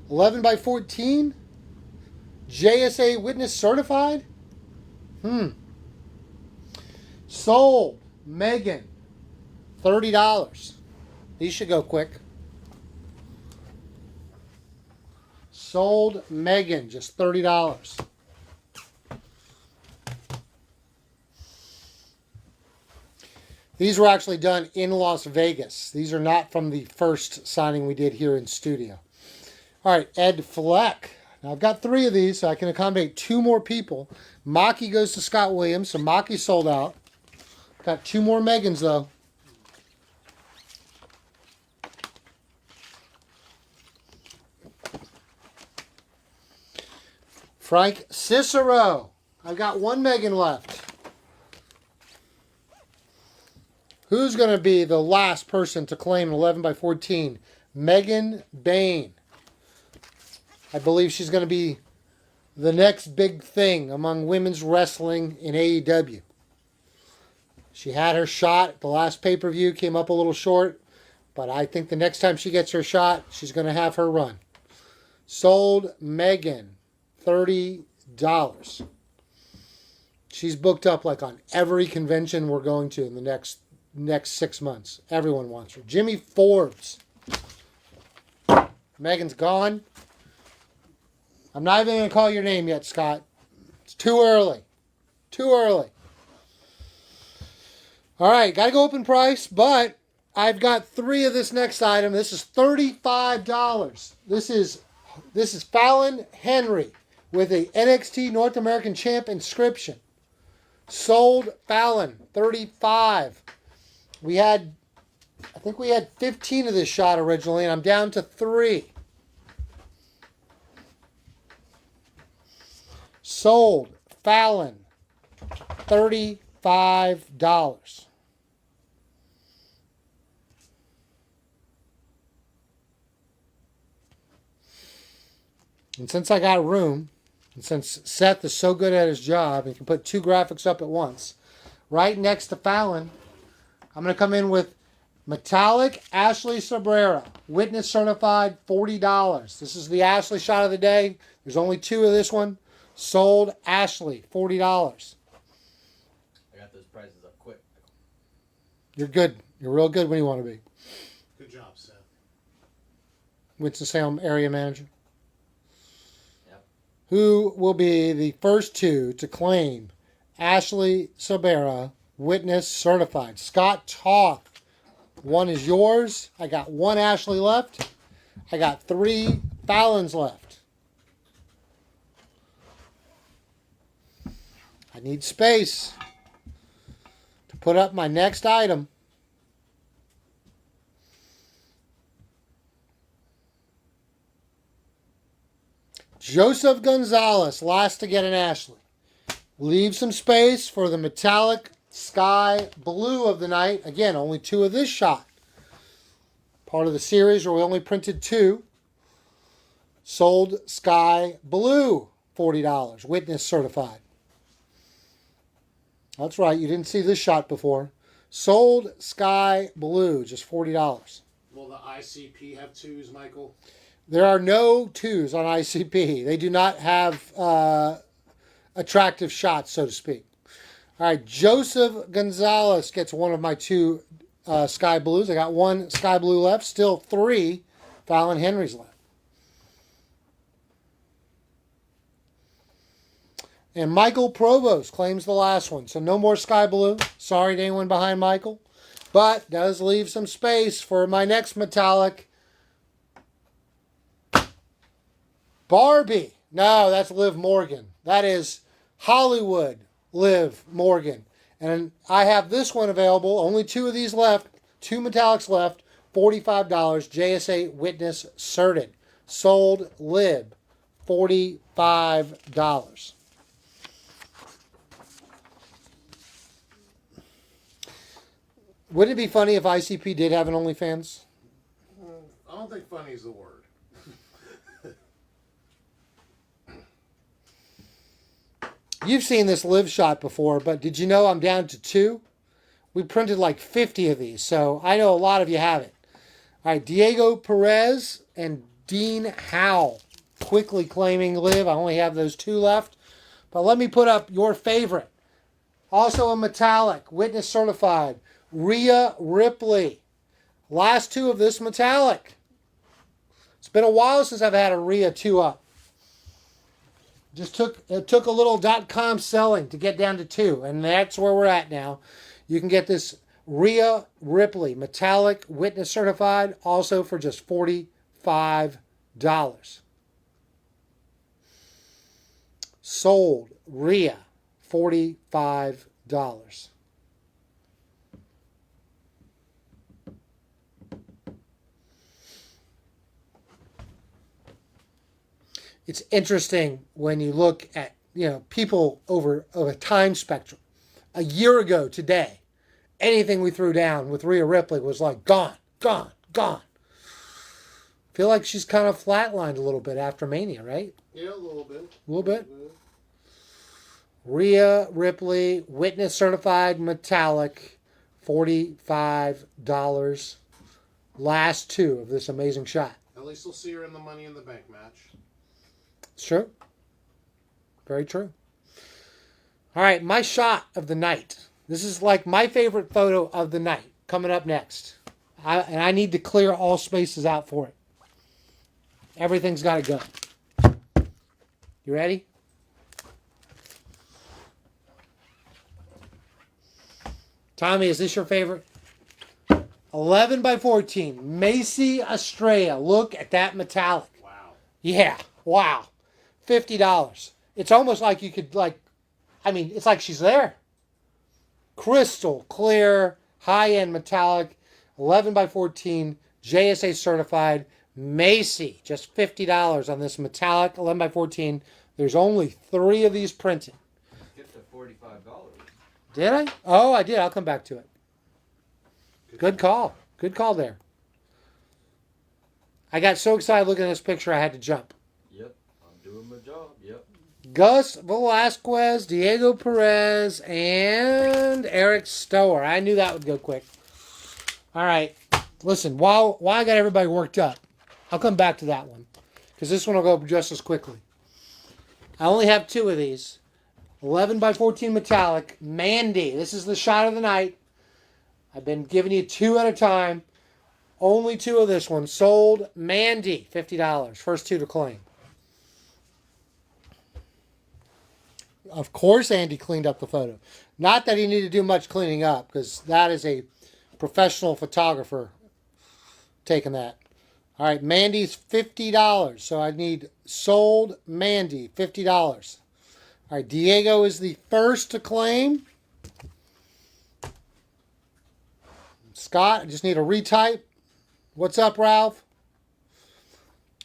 11 by 14. JSA Witness Certified? Sold Megan. $30. These should go quick. Sold Megan. Just $30. These were actually done in Las Vegas. These are not from the first signing we did here in studio. All right, Ed Fleck. Now, I've got 3 of these, so I can accommodate 2 more people. Maki goes to Scott Williams, so Maki sold out. Got 2 more Megans, though. Frank Cicero. I've got one Megan left. Who's going to be the last person to claim an 11 by 14? Megan Bain. I believe she's going to be the next big thing among women's wrestling in AEW. She had her shot at the last pay-per-view, came up a little short, but I think the next time she gets her shot, she's going to have her run. Sold Megan $30. She's booked up like on every convention we're going to in the next 6 months. Everyone wants her. Jimmy Forbes. Megan's gone. I'm not even going to call your name yet, Scott. It's too early. Too early. All right, got to go open price, but I've got 3 of this next item. This is $35. This is Fallon Henry with a NXT North American Champ inscription. Sold Fallon, $35. I think we had 15 of this shot originally, and I'm down to 3. Sold Fallon, $35. And since I got room, and since Seth is so good at his job and can put 2 graphics up at once, right next to Fallon, I'm going to come in with Metallic Ashley Sabrera, Witness Certified, $40. This is the Ashley shot of the day. There's only 2 of this one. Sold Ashley, $40. I got those prices up quick. You're good. You're real good when you want to be. Good job, Seth. Winston-Salem area manager. Yep. Who will be the first 2 to claim Ashley Sabera Witness Certified? Scott Toth. 1 is yours. I got 1 Ashley left. I got 3 Fallons left. I need space to put up my next item. Joseph Gonzalez, last to get an Ashley. Leave some space for the metallic sky blue of the night. Again, only 2 of this shot. Part of the series where we only printed 2. Sold sky blue, $40. Witness certified. That's right, you didn't see this shot before. Sold sky blue, just $40. Will the ICP have 2s, Michael? There are no 2s on ICP. They do not have attractive shots, so to speak. All right, Joseph Gonzalez gets one of my 2 sky blues. I got 1 sky blue left, still 3 Fallon Henrys left. And Michael Provost claims the last one. So no more sky blue. Sorry to anyone behind Michael. But does leave some space for my next metallic. Barbie. No, that's Liv Morgan. That is Hollywood Liv Morgan. And I have this one available. Only 2 of these left. 2 metallics left. $45. JSA Witness Certed. Sold Lib. $45. Wouldn't it be funny if ICP did have an OnlyFans? I don't think funny is the word. You've seen this live shot before, but did you know I'm down to 2? We printed like 50 of these, so I know a lot of you have it. All right, Diego Perez and Dean Howell quickly claiming live. I only have those 2 left. But let me put up your favorite. Also a metallic, witness certified. Rhea Ripley. Last 2 of this metallic. It's been a while since I've had a Rhea 2 up. It took a little .com selling to get down to 2, and that's where we're at now. You can get this Rhea Ripley metallic witness certified also for just $45. Sold Rhea $45. it's interesting when you look at, people over a time spectrum. A year ago today, anything we threw down with Rhea Ripley was like gone, gone, gone. Feel like she's kind of flatlined a little bit after Mania, right? Yeah, a little bit. A little bit. Rhea Ripley, Witness Certified Metallic, $45. Last two of this amazing shot. At least we'll see her in the Money in the Bank match. It's true. Very true. All right, my shot of the night. This is like my favorite photo of the night. Coming up next. I need to clear all spaces out for it. Everything's got to go. You ready? Tommy, is this your favorite? 11 by 14. Macy Estrella. Look at that metallic. Wow. Yeah. Wow. $50. It's almost like you could it's like she's there. Crystal clear, high-end metallic, 11 by 14, JSA certified. Macy, just $50 on this metallic 11 by 14. There's only 3 of these printed. Skipped to $45. Did I? Oh, I did. I'll come back to it. Good call. Good call there. I got so excited looking at this picture, I had to jump. Yep, I'm doing my job. Yep. Gus Velasquez, Diego Perez, and Eric Stower. I knew that would go quick. All right. Listen, while I got everybody worked up, I'll come back to that one because this one will go just as quickly. I only have 2 of these. 11 by 14 metallic. Mandy. This is the shot of the night. I've been giving you 2 at a time. Only 2 of this one. Sold. Mandy. $50. First 2 to claim. Of course, Andy cleaned up the photo. Not that he needed to do much cleaning up, because that is a professional photographer taking that. All right, Mandy's $50. So I need sold Mandy, $50. All right, Diego is the first to claim. Scott, I just need a retype. What's up, Ralph?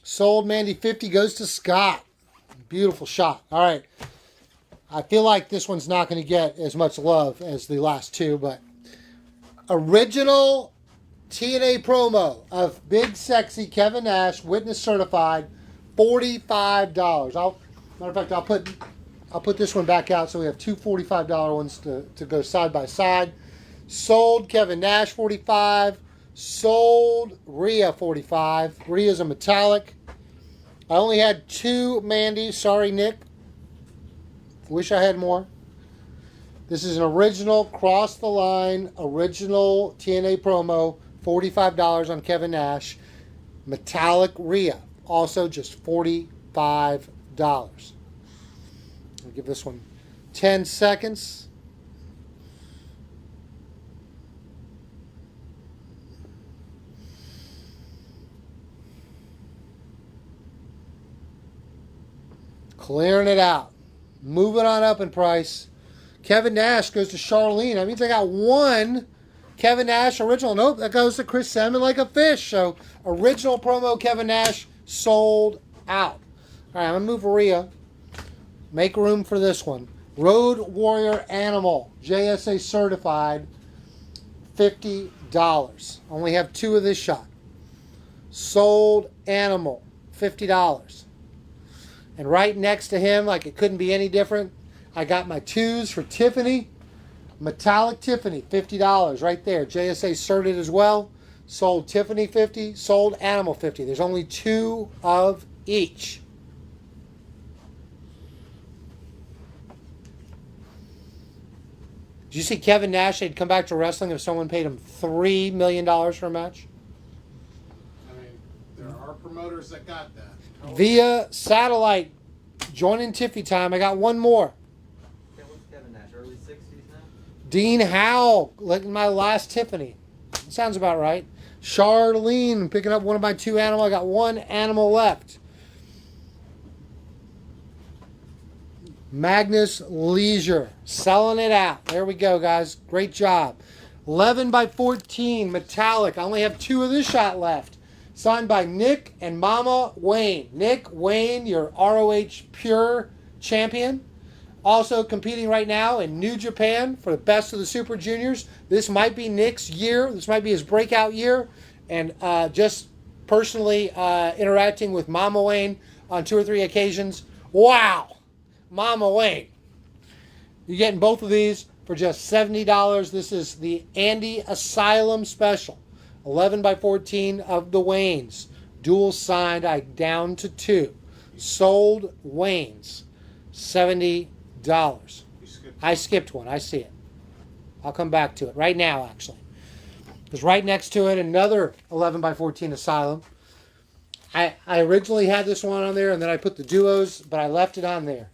Sold Mandy, 50 goes to Scott. Beautiful shot. All right. I feel like this one's not going to get as much love as the last 2, but original TNA promo of Big Sexy Kevin Nash, Witness Certified, $45. Matter of fact, I'll put this one back out so we have 2 $45 ones to go side by side. Sold Kevin Nash, $45. Sold Rhea, $45. Rhea's a metallic. I only had 2 Mandy. Sorry, Nick. Wish I had more. This is an original, cross the line, original TNA promo, $45 on Kevin Nash. Metallic Rhea, also just $45. I'll give this one 10 seconds. Clearing it out. Moving on up in price. Kevin Nash goes to Charlene. That means I got 1 Kevin Nash original. Nope, that goes to Chris Salmon like a fish. So, original promo Kevin Nash sold out. All right, I'm going to move Rhea. Make room for this one. Road Warrior Animal, JSA certified, $50. Only have 2 of this shot. Sold Animal, $50. And right next to him, like it couldn't be any different, I got my 2s for Tiffany. Metallic Tiffany, $50 right there. JSA certed as well. Sold Tiffany, $50. Sold Animal, $50. There's only 2 of each. Did you see Kevin Nash? He'd come back to wrestling if someone paid him $3 million for a match. I mean, there are promoters that got that. Via satellite, joining Tiffy time. I got 1 more. Yeah, what's Kevin Nash? Early 60s now? Dean Howell, like my last Tiffany. Sounds about right. Charlene, picking up 1 of my 2 animal. I got 1 animal left. Magnus Leisure, selling it out. There we go, guys. Great job. 11 by 14, metallic. I only have 2 of this shot left. Signed by Nick and Mama Wayne. Nick Wayne, your ROH Pure champion. Also competing right now in New Japan for the best of the Super Juniors. This might be Nick's year. This might be his breakout year. And just personally interacting with Mama Wayne on 2 or 3 occasions. Wow! Mama Wayne. You're getting both of these for just $70. This is the Andy Asylum Special. 11 by 14 of the Waynes. Dual signed, down to 2. Sold Waynes. $70. I skipped one. I see it. I'll come back to it right now, actually. There's right next to it another 11 by 14 Asylum. I originally had this one on there, and then I put the duos, but I left it on there.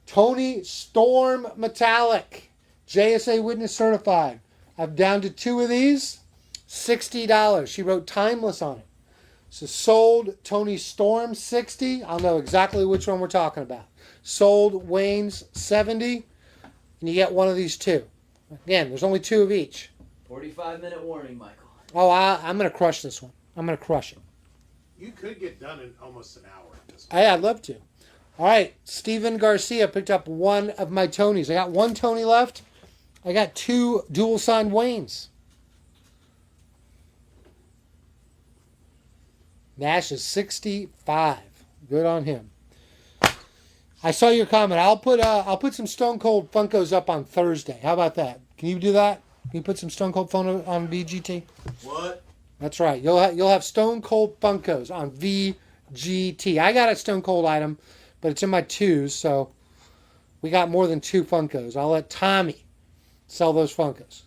Tony Storm Metallic. JSA Witness Certified. I'm down to 2 of these. $60. She wrote Timeless on it. So sold Tony Storm 60. I'll know exactly which one we're talking about. Sold Wayne's 70. And you get one of these 2. Again, there's only 2 of each. 45-minute warning, Michael. Oh, I'm going to crush this one. I'm going to crush it. You could get done in almost an hour at this Hey, I'd love to. All right, Steven Garcia picked up one of my Tonys. I got 1 Tony left. I got 2 dual signed Waynes. Nash is 65. Good on him. I saw your comment. I'll put some Stone Cold Funkos up on Thursday. How about that? Can you do that? Can you put some Stone Cold Funkos on VGT? What? That's right. You'll have Stone Cold Funkos on VGT. I got a Stone Cold item, but it's in my 2s, so we got more than 2 Funkos. I'll let Tommy sell those Funkos.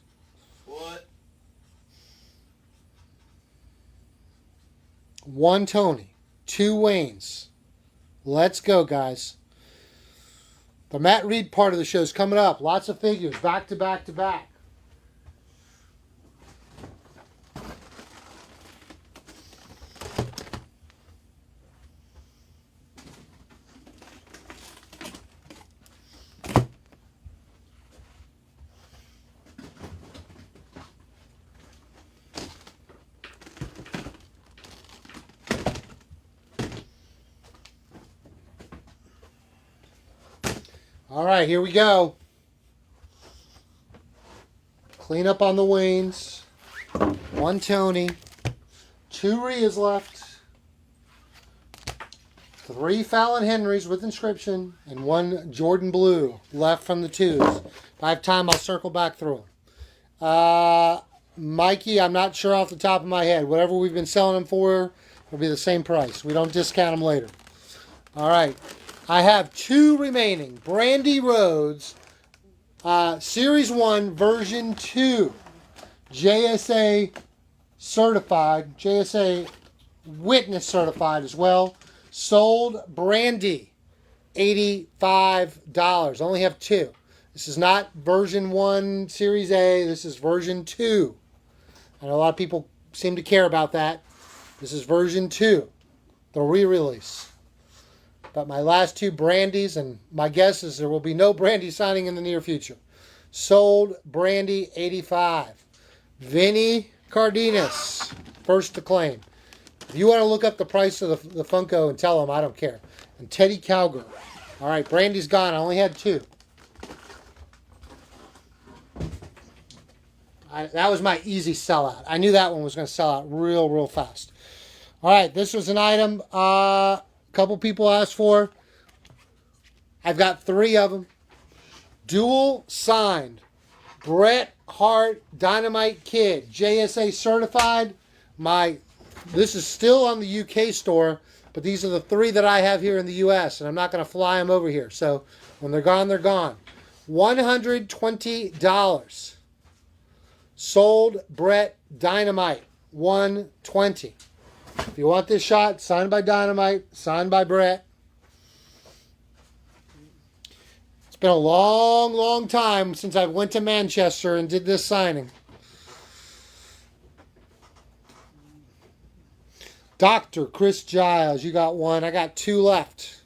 What? 1 Tony, 2 Waynes. Let's go, guys. The Matt Reed part of the show is coming up. Lots of figures, back to back to back. All right, here we go. Clean up on the Waynes. 1 Tony. 2 Rheas left. 3 Fallon Henrys with inscription. And 1 Jordan Blue left from the 2s. If I have time, I'll circle back through them. Mikey, I'm not sure off the top of my head. Whatever we've been selling them for will be the same price. We don't discount them later. All right. I have 2 remaining. Brandy Rhodes, Series 1, Version 2. JSA certified. JSA Witness certified as well. Sold Brandy, $85. Only have 2. This is not Version 1, Series A. This is Version 2. I know a lot of people seem to care about that. This is Version 2, the re-release. But my last 2 Brandies, and my guess is there will be no Brandy signing in the near future. Sold Brandy, $85. Vinny Cardenas, first to claim. If you want to look up the price of the Funko and tell them, I don't care. And Teddy Cowgirl. All right, Brandy's gone. I only had 2. That was my easy sellout. I knew that one was going to sell out real fast. All right, this was an item a couple people asked for. I've got 3 of them. Dual signed. Bret Hart Dynamite Kid. JSA certified. This is still on the UK store, but these are the 3 that I have here in the US, and I'm not going to fly them over here. So when they're gone, they're gone. $120. Sold Bret Dynamite. $120. If you want this shot, signed by Dynamite, signed by Bret. It's been a long time since I went to Manchester and did this signing. Dr. Chris Giles, you got 1. I got 2 left.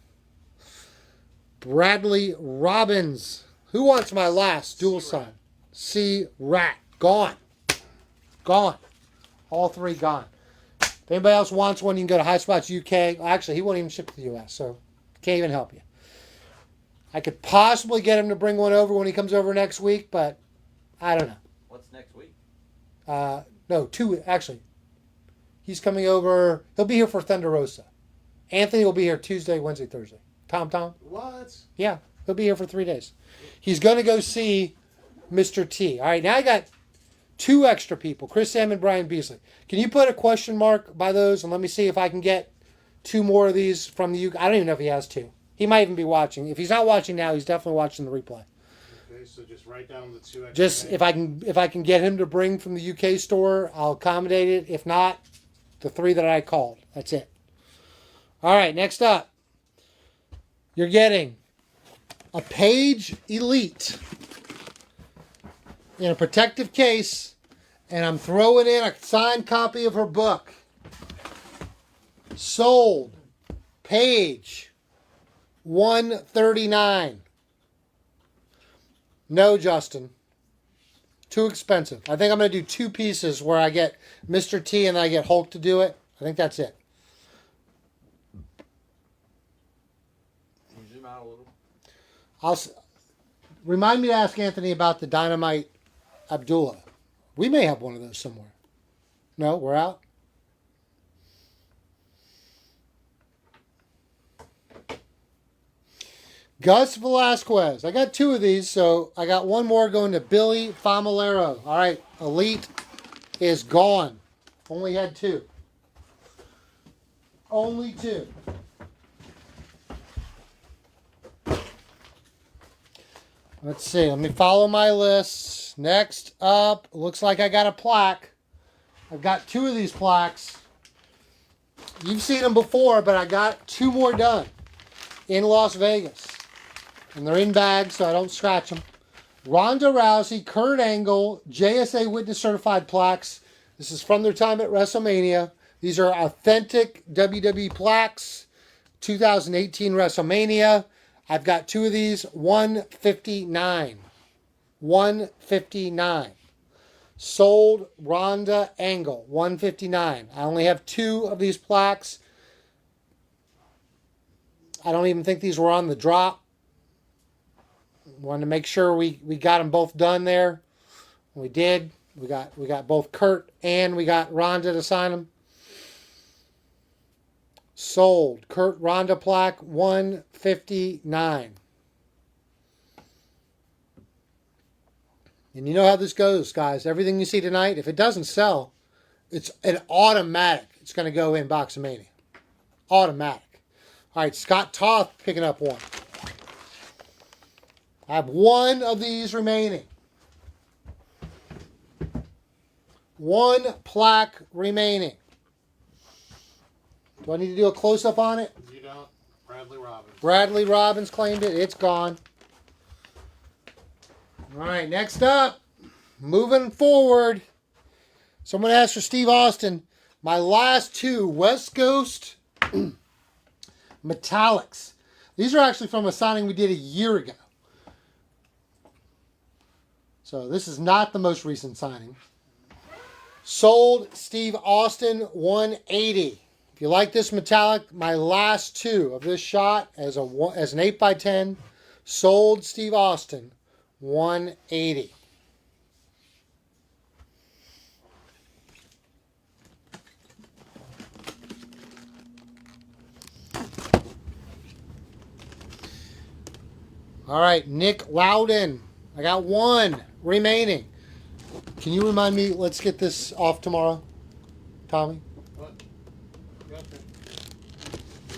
Bradley Robbins. Who wants my last dual sign? C. Rat. Gone. Gone. All 3 gone. If anybody else wants one, you can go to High Spots UK. Actually, he won't even ship to the US, so can't even help you. I could possibly get him to bring one over when he comes over next week, but I don't know. What's next week? No, 2 actually. He's coming over. He'll be here for Thunder Rosa. Anthony will be here Tuesday, Wednesday, Thursday. Tom. What? Yeah, he'll be here for 3 days. He's going to go see Mr. T. All right, now I got 2 extra people, Chris Sam and Brian Beasley. Can you put a question mark by those and let me see if I can get 2 more of these from the UK? I don't even know if he has 2. He might even be watching. If he's not watching now, he's definitely watching the replay. Okay, so just write down the 2 extra Just names. if I can get him to bring from the UK store, I'll accommodate it. If not, the 3 that I called. That's it. All right, next up. You're getting a Page Elite in a protective case, and I'm throwing in a signed copy of her book. Sold. Page 139. No, Justin. Too expensive. I think I'm going to do 2 pieces where I get Mr. T and I get Hulk to do it. I think that's it. Can you zoom out a little? Remind me to ask Anthony about the Dynamite Abdullah. We may have one of those somewhere. No, we're out. Gus Velasquez. I got 2 of these, so I got 1 more going to Billy Famolero. All right, Elite is gone. Only had 2. Only 2. Let's see. Let me follow my list. Next up, looks like I got a plaque. I've got 2 of these plaques. You've seen them before, but I got 2 more done in Las Vegas. And they're in bags, so I don't scratch them. Ronda Rousey, Kurt Angle, JSA Witness Certified plaques. This is from their time at WrestleMania. These are authentic WWE plaques. 2018 WrestleMania. I've got 2 of these. 159. 159. Sold Ronda Angle. 159. I only have 2 of these plaques. I don't even think these were on the drop. Wanted to make sure we got them both done there. We did. We got both Kurt and we got Ronda to sign them. Sold. Kurt Ronda plaque 159. And you know how this goes, guys. Everything you see tonight, if it doesn't sell, it's an automatic. It's going to go in Boxomania. Automatic. All right, Scott Toth picking up 1. I have 1 of these remaining. 1 plaque remaining. Do I need to do a close-up on it? You don't. Bradley Robbins. Bradley Robbins claimed it. It's gone. All right, next up. Moving forward. Someone asked for Steve Austin. My last 2 West Coast Metallics. These are actually from a signing we did a year ago. So this is not the most recent signing. Sold Steve Austin 180. If you like this metallic, my last 2 of this shot as an 8x10. Sold Steve Austin 180. All right, Nick Loudon. I got 1 remaining. Can you remind me, let's get this off tomorrow, Tommy? What?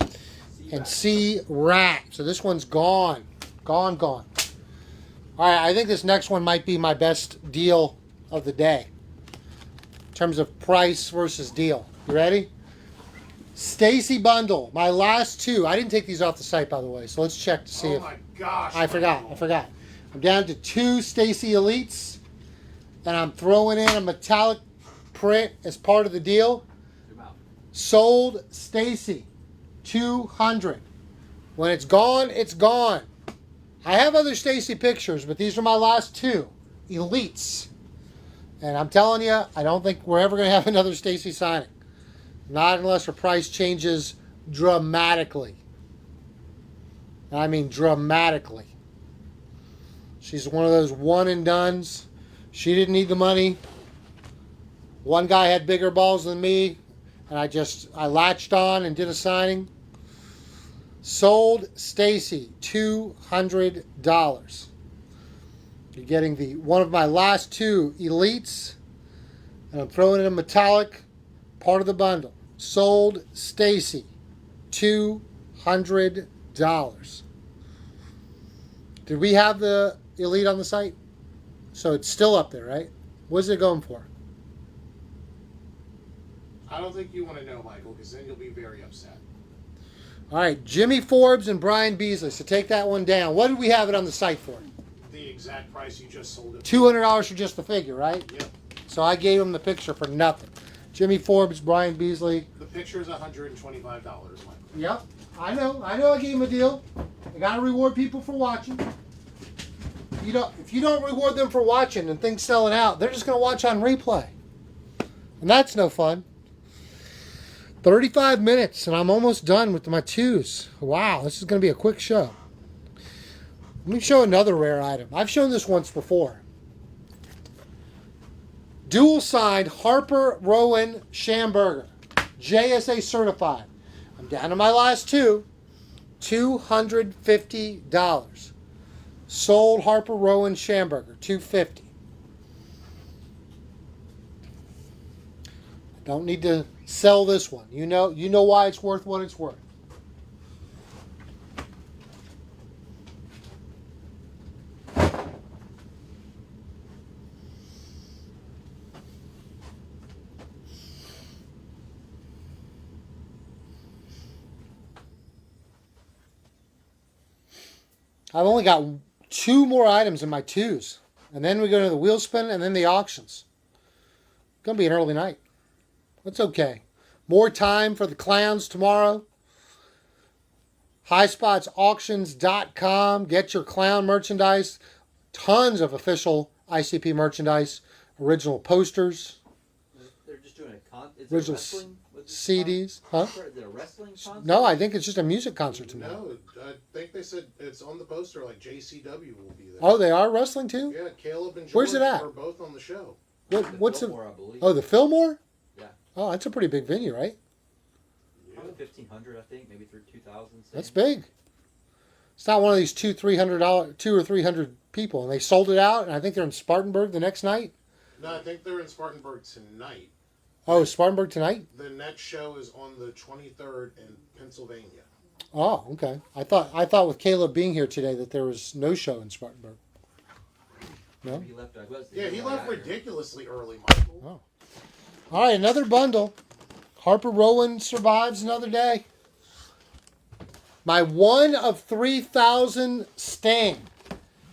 Okay. And C Rat. So this one's gone. Gone. All right, I think this next one might be my best deal of the day. In terms of price versus deal. You ready? Stacy Bundle. My last 2. I didn't take these off the site, by the way. So let's check to see if... Oh my gosh. I forgot. I'm down to 2 Stacy Elites. And I'm throwing in a metallic print as part of the deal. Sold Stacy 200. When it's gone, it's gone. I have other Stacy pictures, but these are my last 2 Elites. And I'm telling you, I don't think we're ever going to have another Stacy signing. Not unless her price changes dramatically. I mean dramatically. She's one of those one and dones. She didn't need the money. One guy had bigger balls than me, and I latched on and did a signing. Sold Stacy $200. You're getting one of my last two elites, and I'm throwing in a metallic part of the bundle. Sold Stacy $200. Did we have the elite on the site? So it's still up there, right? What's it going for? I don't think you want to know, Michael, because then you'll be very upset. All right, Jimmy Forbes and Brian Beasley. So take that one down. What did we have it on the site for? The exact price you just sold it. $200 for just the figure, right? Yep. So I gave him the picture for nothing. Jimmy Forbes, Brian Beasley. The picture is $125, Michael. Yep, I know. I gave him a deal. I got to reward people for watching. If you don't reward them for watching and things selling out, they're just going to watch on replay. And that's no fun. 35 minutes, and I'm almost done with my twos. Wow, this is going to be a quick show. Let me show another rare item. I've shown this once before. Dual signed Harper Rowan Schamberger, JSA certified. I'm down to my last two. $250. Sold Harper Rowan Schamberger, $250. Don't need to sell this one. You know why it's worth what it's worth. I've only got two more items in my twos. And then we go to the wheel spin and then the auctions. It's going to be an early night. That's okay. More time for the clowns tomorrow. HighSpotsAuctions.com. Get your clown merchandise. Tons of official ICP merchandise. Original posters. They're just doing Original CDs. Huh? Is it a wrestling concert? No, I think it's just a music concert tomorrow. No, I think they said it's on the poster, like JCW will be there. Oh, they are wrestling too? Yeah, Caleb and George Where's it at? are both on the show. What's Fillmore, I believe. Oh, the Fillmore? Yeah. Oh, that's a pretty big venue, right? Probably 1,500, I think, maybe through 2,000. That's big. It's not one of these $200 or 300 people, and they sold it out. And I think they're in Spartanburg the next night. No, I think they're in Spartanburg tonight. Oh, Spartanburg tonight? The next show is on the 23rd in Pennsylvania. Oh, okay. I thought with Caleb being here today that there was no show in Spartanburg. No. He left. He left ridiculously early, Michael. Oh. All right, another bundle. Harper Rowan survives another day. My 1 of 3,000 Sting,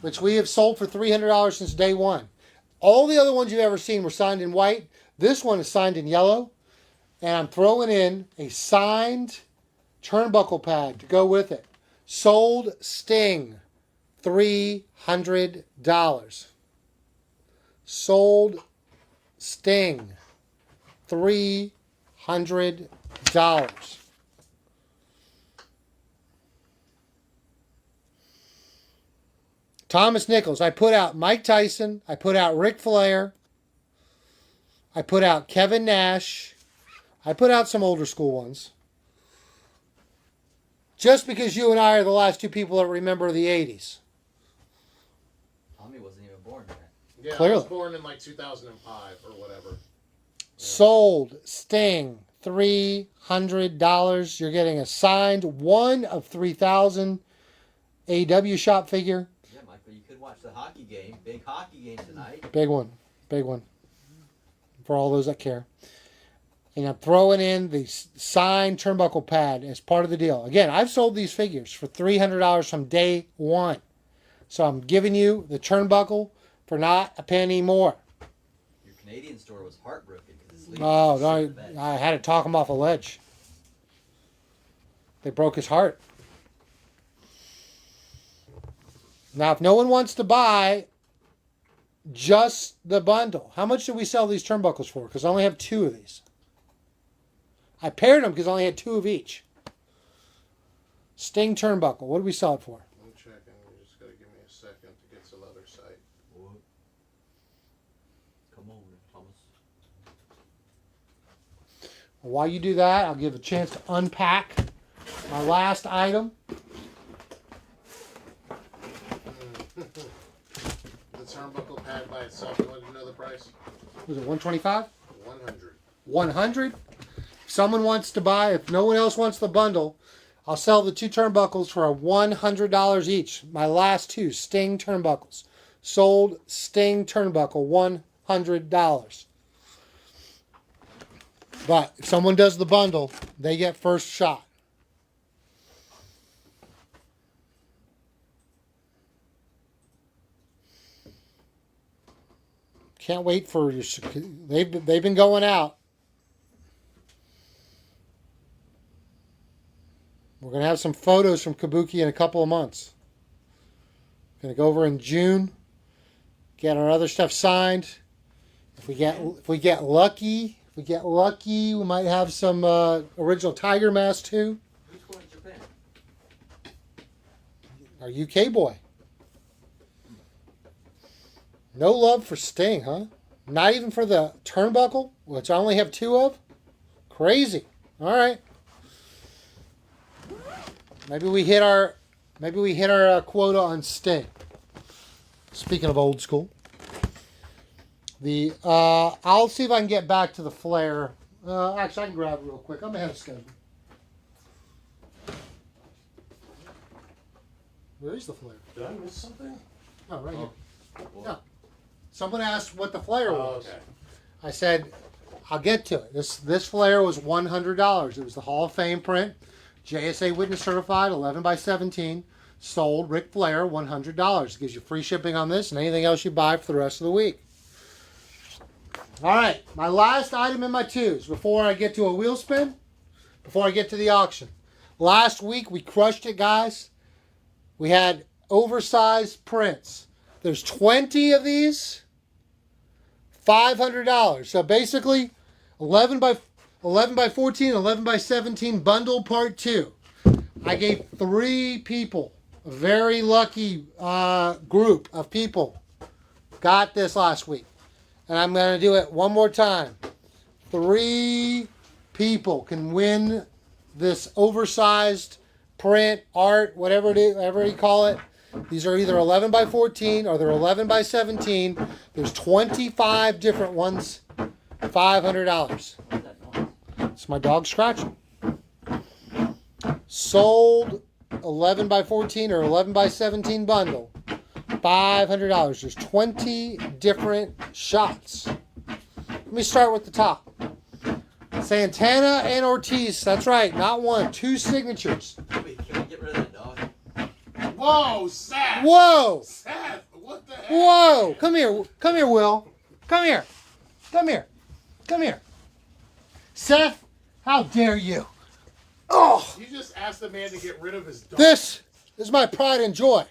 which we have sold for $300 since day one. All the other ones you've ever seen were signed in white. This one is signed in yellow. And I'm throwing in a signed turnbuckle pad to go with it. Sold Sting, $300. Sold Sting, $300. Thomas Nichols. I put out Mike Tyson. I put out Ric Flair. I put out Kevin Nash. I put out some older school ones. Just because you and I are the last two people that remember the 80s. Tommy wasn't even born yet. Yeah, Clearly. I was born in like 2005 or whatever. Yeah. Sold Sting, $300. You're getting a signed 1 of 3,000 AEW shop figure. Yeah, Michael, you could watch the hockey game. Big hockey game tonight. Big one. Big one. For all those that care. And I'm throwing in the signed turnbuckle pad as part of the deal. Again, I've sold these figures for $300 from day one. So I'm giving you the turnbuckle for not a penny more. Your Canadian store was heartbroken because it's Oh, no, I had to talk him off a ledge. They broke his heart. Now, if no one wants to buy just the bundle, how much do we sell these turnbuckles for? Because I only have 2 of these. I paired them because I only had 2 of each. Sting turnbuckle. What did we sell it for? I'm checking. You just gotta give me a second to get to the other site. Come on, Thomas. While you do that, I'll give a chance to unpack my last item. The turnbuckle pad by itself, you want to know the price? Was it 125? 100. 100. If someone wants to buy, if no one else wants the bundle, I'll sell the 2 turnbuckles for $100 each. My last 2 Sting turnbuckles. Sold Sting turnbuckle, $100. But if someone does the bundle, they get first shot. Can't wait for your. They've been going out. We're gonna have some photos from Kabuki in a couple of months. Gonna go over in June. Get our other stuff signed. If we get lucky, we might have some original Tiger Mask too. Who's going to Japan? Our UK boy. No love for Sting, huh? Not even for the turnbuckle, which I only have 2 of? Crazy. All right. Maybe we hit our quota on Sting. Speaking of old school. I'll see if I can get back to the flare. Actually, I can grab it real quick. I'm ahead of schedule. Where is the flare? Did I miss something? Oh, right here. No. Someone asked what the flare was. Okay. I said, I'll get to it. This flare was $100. It was the Hall of Fame print. JSA Witness Certified, 11 by 17. Sold Ric Flair, $100. Gives you free shipping on this and anything else you buy for the rest of the week. All right, my last item in my 2s before I get to a wheel spin, before I get to the auction. Last week, we crushed it, guys. We had oversized prints. There's 20 of these, $500. So basically, 11 by 14, 11 by 17 bundle part 2. I gave 3 people, a very lucky group of people, got this last week. And I'm going to do it one more time. 3 people can win this oversized print, art, whatever you call it. These are either 11 by 14 or they're 11 by 17. There's 25 different ones. $500. It's my dog scratching. Sold 11 by 14 or 11 by 17 bundle. $500. There's 20 different shots. Let me start with the top. Santana and Ortiz. That's right. Not one. 2 signatures. Wait, can we get rid of the dog? Whoa, Seth! Whoa! Seth, what the heck? Whoa! Come here. Come here, Will. Come here. Come here. Come here. Seth, how dare you? Oh! You just asked the man to get rid of his dog. This is my pride and joy.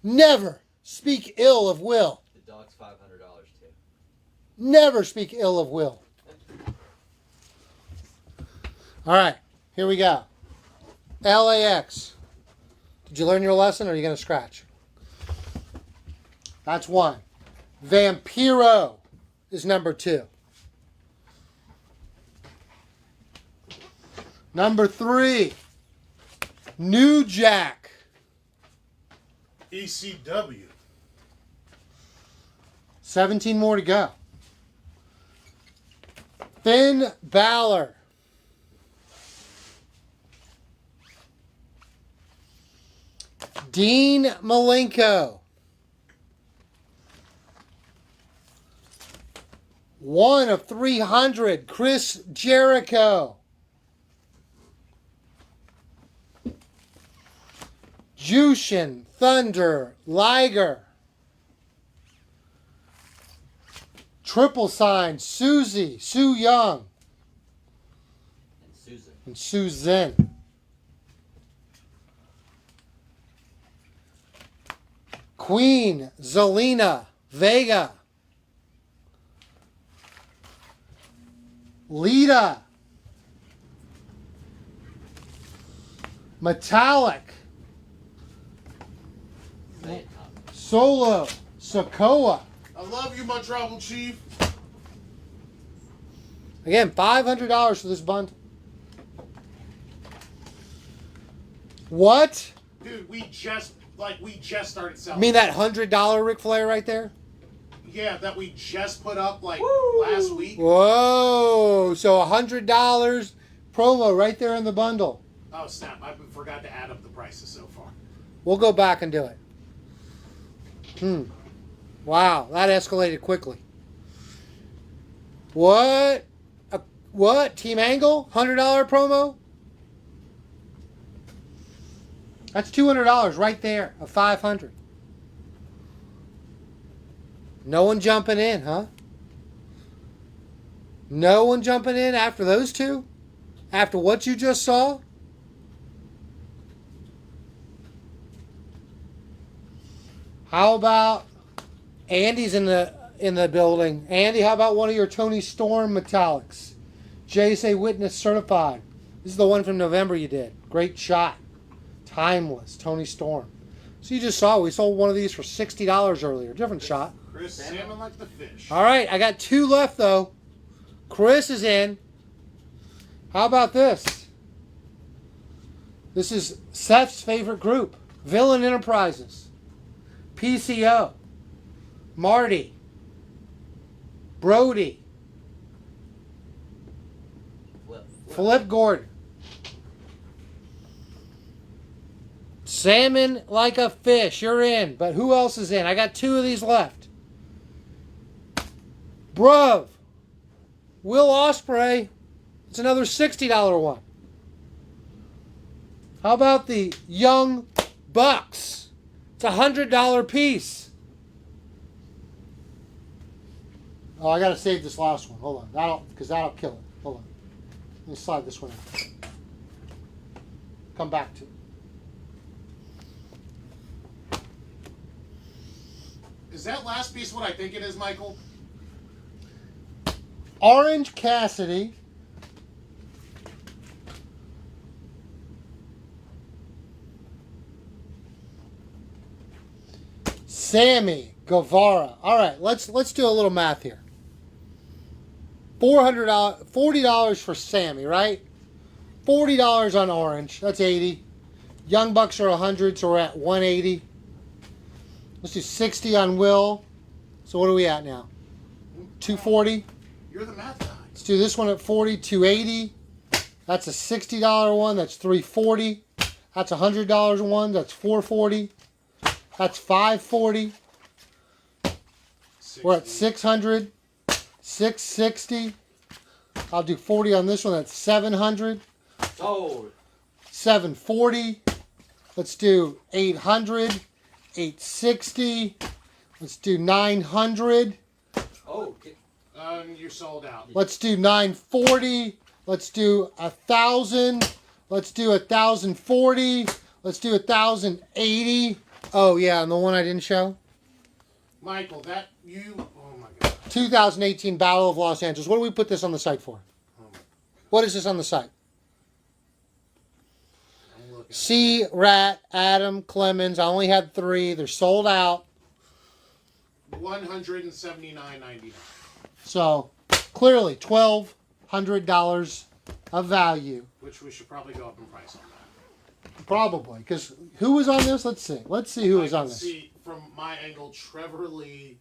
Never speak ill of Will. The dog's $500 too. Never speak ill of Will. All right, here we go. LAX. Did you learn your lesson or are you going to scratch? That's 1. Vampiro is number 2. Number 3. New Jack. ECW. 17 more to go. Finn Balor. Dean Malenko. 1 of 300. Chris Jericho. Jushin Thunder Liger. Triple sign Susie, Sue Young, And Susan. and Susan. Queen Zelina Vega. Lita. Metallic. Solo. Sokoa. I love you, my tribal chief. Again, $500 for this bundle. What? Dude, we just started selling. You mean that $100 Ric Flair right there? Yeah, that we just put up last week. Whoa! So $100 promo right there in the bundle. Oh snap! I forgot to add up the prices so far. We'll go back and do it. Wow, that escalated quickly. What? What? Team Angle? $100 promo? That's $200 right there of $500. No one jumping in, huh? No one jumping in after those two? After what you just saw? How about Andy's in the building? Andy, how about one of your Tony Storm metallics? JSA Witness certified. This is the one from November you did. Great shot. Timeless. Tony Storm. So you just saw we sold one of these for $60 earlier. Different shot. Chris, salmon like the fish. All right, I got 2 left though. Chris is in. How about this? This is Seth's favorite group, Villain Enterprises. PCO. Marty. Brody. Flip Gordon. Salmon like a fish. You're in. But who else is in? I got 2 of these left. Bruv. Will Ospreay. It's another $60 one. How about the Young Bucks? It's a $100 piece. Oh, I gotta save this last one. Hold on. That'll kill it. Hold on. Let me slide this one out. Come back to it. Is that last piece what I think it is, Michael? Orange Cassidy. Sammy Guevara. All right, let's do a little math here. $40 for Sammy, right? $40 on Orange. That's 80. Young Bucks are 100, so we're at 180. Let's do 60 on Will. So what are we at now? 240. You're the math guy. Let's do this one at 40, 280. That's a $60 one. That's 340. That's a $100 one. That's 440. That's 540. 60. We're at 600. 660. I'll do 40 on this one. That's 700. Sold. 740. Let's do 800. 860. Let's do 900. Oh, you're sold out. Let's do 940. Let's do 1,000. Let's do 1,040. Let's do 1,080. Oh yeah, and the one I didn't show? Michael, oh my God. 2018 Battle of Los Angeles. What do we put this on the site for? What is this on the site? C. Rat, Adam, Clemens. I only had 3. They're sold out. $179.99. So, clearly, $1,200 of value. Which we should probably go up in price on that. Probably. Because who was on this? Let's see. Let's see who was on this. See, from my angle, Trevor Lee,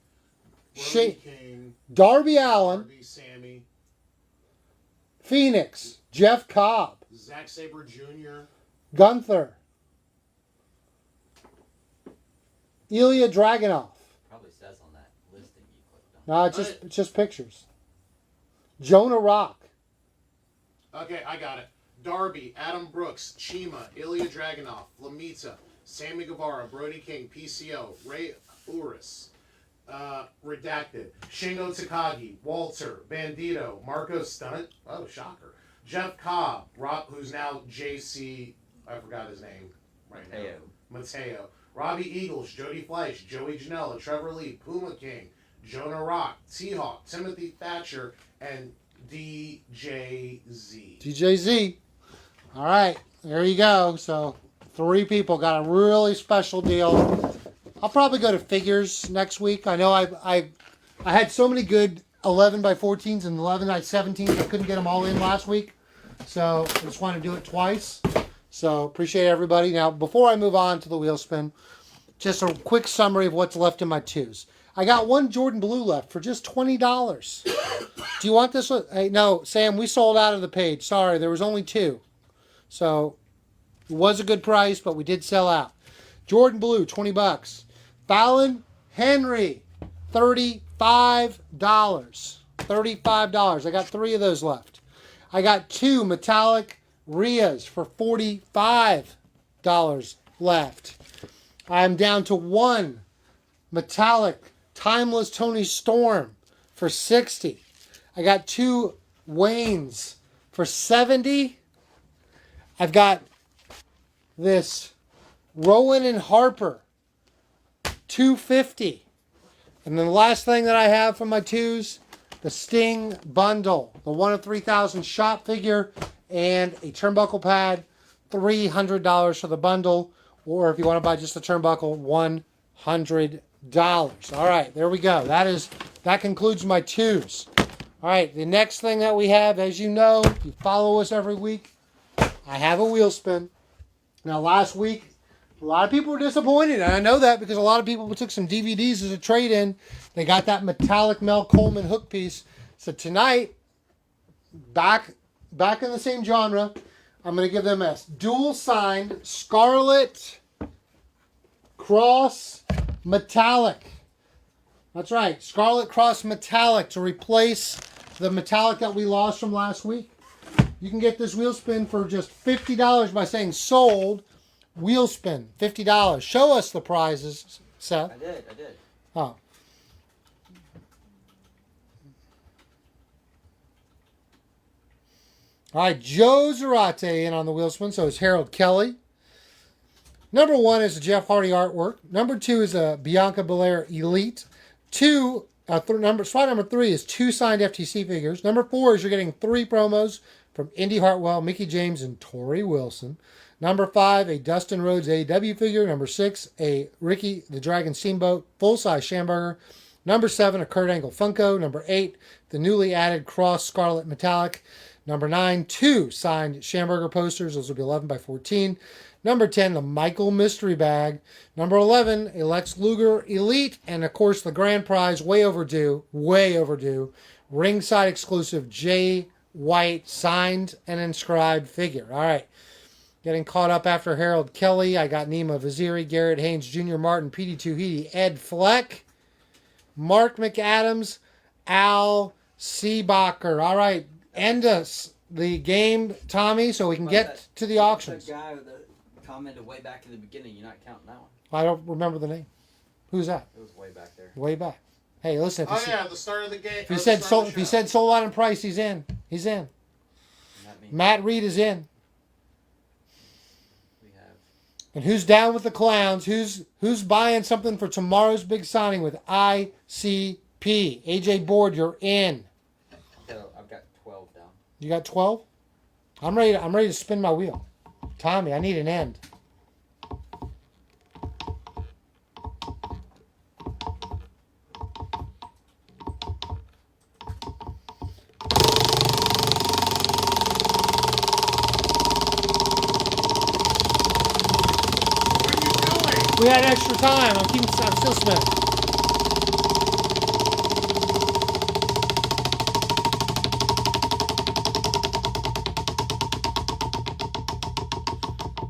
Brody Shane, King, Darby Allin, Darby, Sammy, Phoenix, Jeff Cobb, Zack Sabre Jr., Gunther, Ilya Dragunov. probably says on that listing you clicked on. No, it's just pictures. Jonah Rock. Okay, I got it. Darby, Adam Brooks, Chima, Ilya Dragunov, Lamita, Sammy Guevara, Brody King, PCO, Ray Uris, Redacted, Shingo Takagi, Walter, Bandito, Marco Stunt, oh shocker, Jeff Cobb, Rob, who's now JC, I forgot his name right now. Mateo. Robbie Eagles, Jody Fleisch, Joey Janela, Trevor Lee, Puma King, Jonah Rock, T-Hawk, Timothy Thatcher, and DJZ. DJZ. All right, there you go. So 3 people got a really special deal. I'll probably go to figures next week. I know I had so many good 11 by 14s and 11 by 17s. I couldn't get them all in last week, so I just wanted to do it twice. So appreciate everybody. Now, before I move on to the wheel spin, just a quick summary of what's left in my 2s. I got one Jordan Blue left for just $20. Do you want this one? Hey, no, Sam, we sold out of the page. Sorry, there was only 2. So it was a good price, but we did sell out. Jordan Blue, $20. Fallon Henry, $35. $35. I got 3 of those left. I got 2 metallic Rias for $45 left. I'm down to 1 metallic Timeless Tony Storm for $60. I got 2 Waynes for $70. I've got this Rowan and Harper, $250. And then the last thing that I have from my 2s, the Sting bundle, the 1 of 3,000 shop figure and a turnbuckle pad, $300 for the bundle. Or if you want to buy just the turnbuckle, $100. All right, there we go. That concludes my 2s. All right, the next thing that we have, as you know, if you follow us every week, I have a wheel spin. Now, last week, a lot of people were disappointed, and I know that because a lot of people took some DVDs as a trade-in. They got that metallic Mel Coleman hook piece. So tonight, back in the same genre, I'm going to give them a dual-signed Scarlet Cross Metallic. That's right, Scarlet Cross Metallic to replace the metallic that we lost from last week. You can get this wheel spin for just $50 by saying sold wheel spin. $50. Show us the prizes, Seth. I did. Oh. All right, Joe Zarate in on the wheel spin. So is Harold Kelly. Number 1 is a Jeff Hardy artwork. Number 2 is a Bianca Belair Elite. Spot number 3 is 2 signed FTC figures. Number 4 is you're getting 3 promos from Indy Hartwell, Mickey James, and Tori Wilson. Number 5, a Dustin Rhodes AEW figure. Number 6, a Ricky the Dragon Steamboat full-size Schamberger. Number 7, a Kurt Angle Funko. Number 8, the newly added Cross Scarlet Metallic. Number 9, 2 signed Schamberger posters. Those will be 11 by 14. Number 10, the Michael Mystery Bag. Number 11, a Lex Luger Elite. And, of course, the grand prize, way overdue, ringside exclusive Jay White signed and inscribed figure. All right. Getting caught up after Harold Kelly. I got Nima Vaziri, Garrett Haynes Jr., Martin Petey Tuhidi, Ed Fleck, Mark McAdams, Al Seebacher. All right. End us the game, Tommy, so we can get to the auctions. The guy that commented way back in the beginning, you're not counting that one. I don't remember the name. Who's that? It was way back there. Way back. Hey, listen. Oh yeah, the start of the game. If he said sold out in price, he's in. He's in. Matt Reed is in. We have. And who's down with the clowns? Who's buying something for tomorrow's big signing with ICP? AJ Board, you're in. I've got 12 down. You got 12? I'm ready to spin my wheel. Tommy, I need an end. We had extra time. I'm still spinning.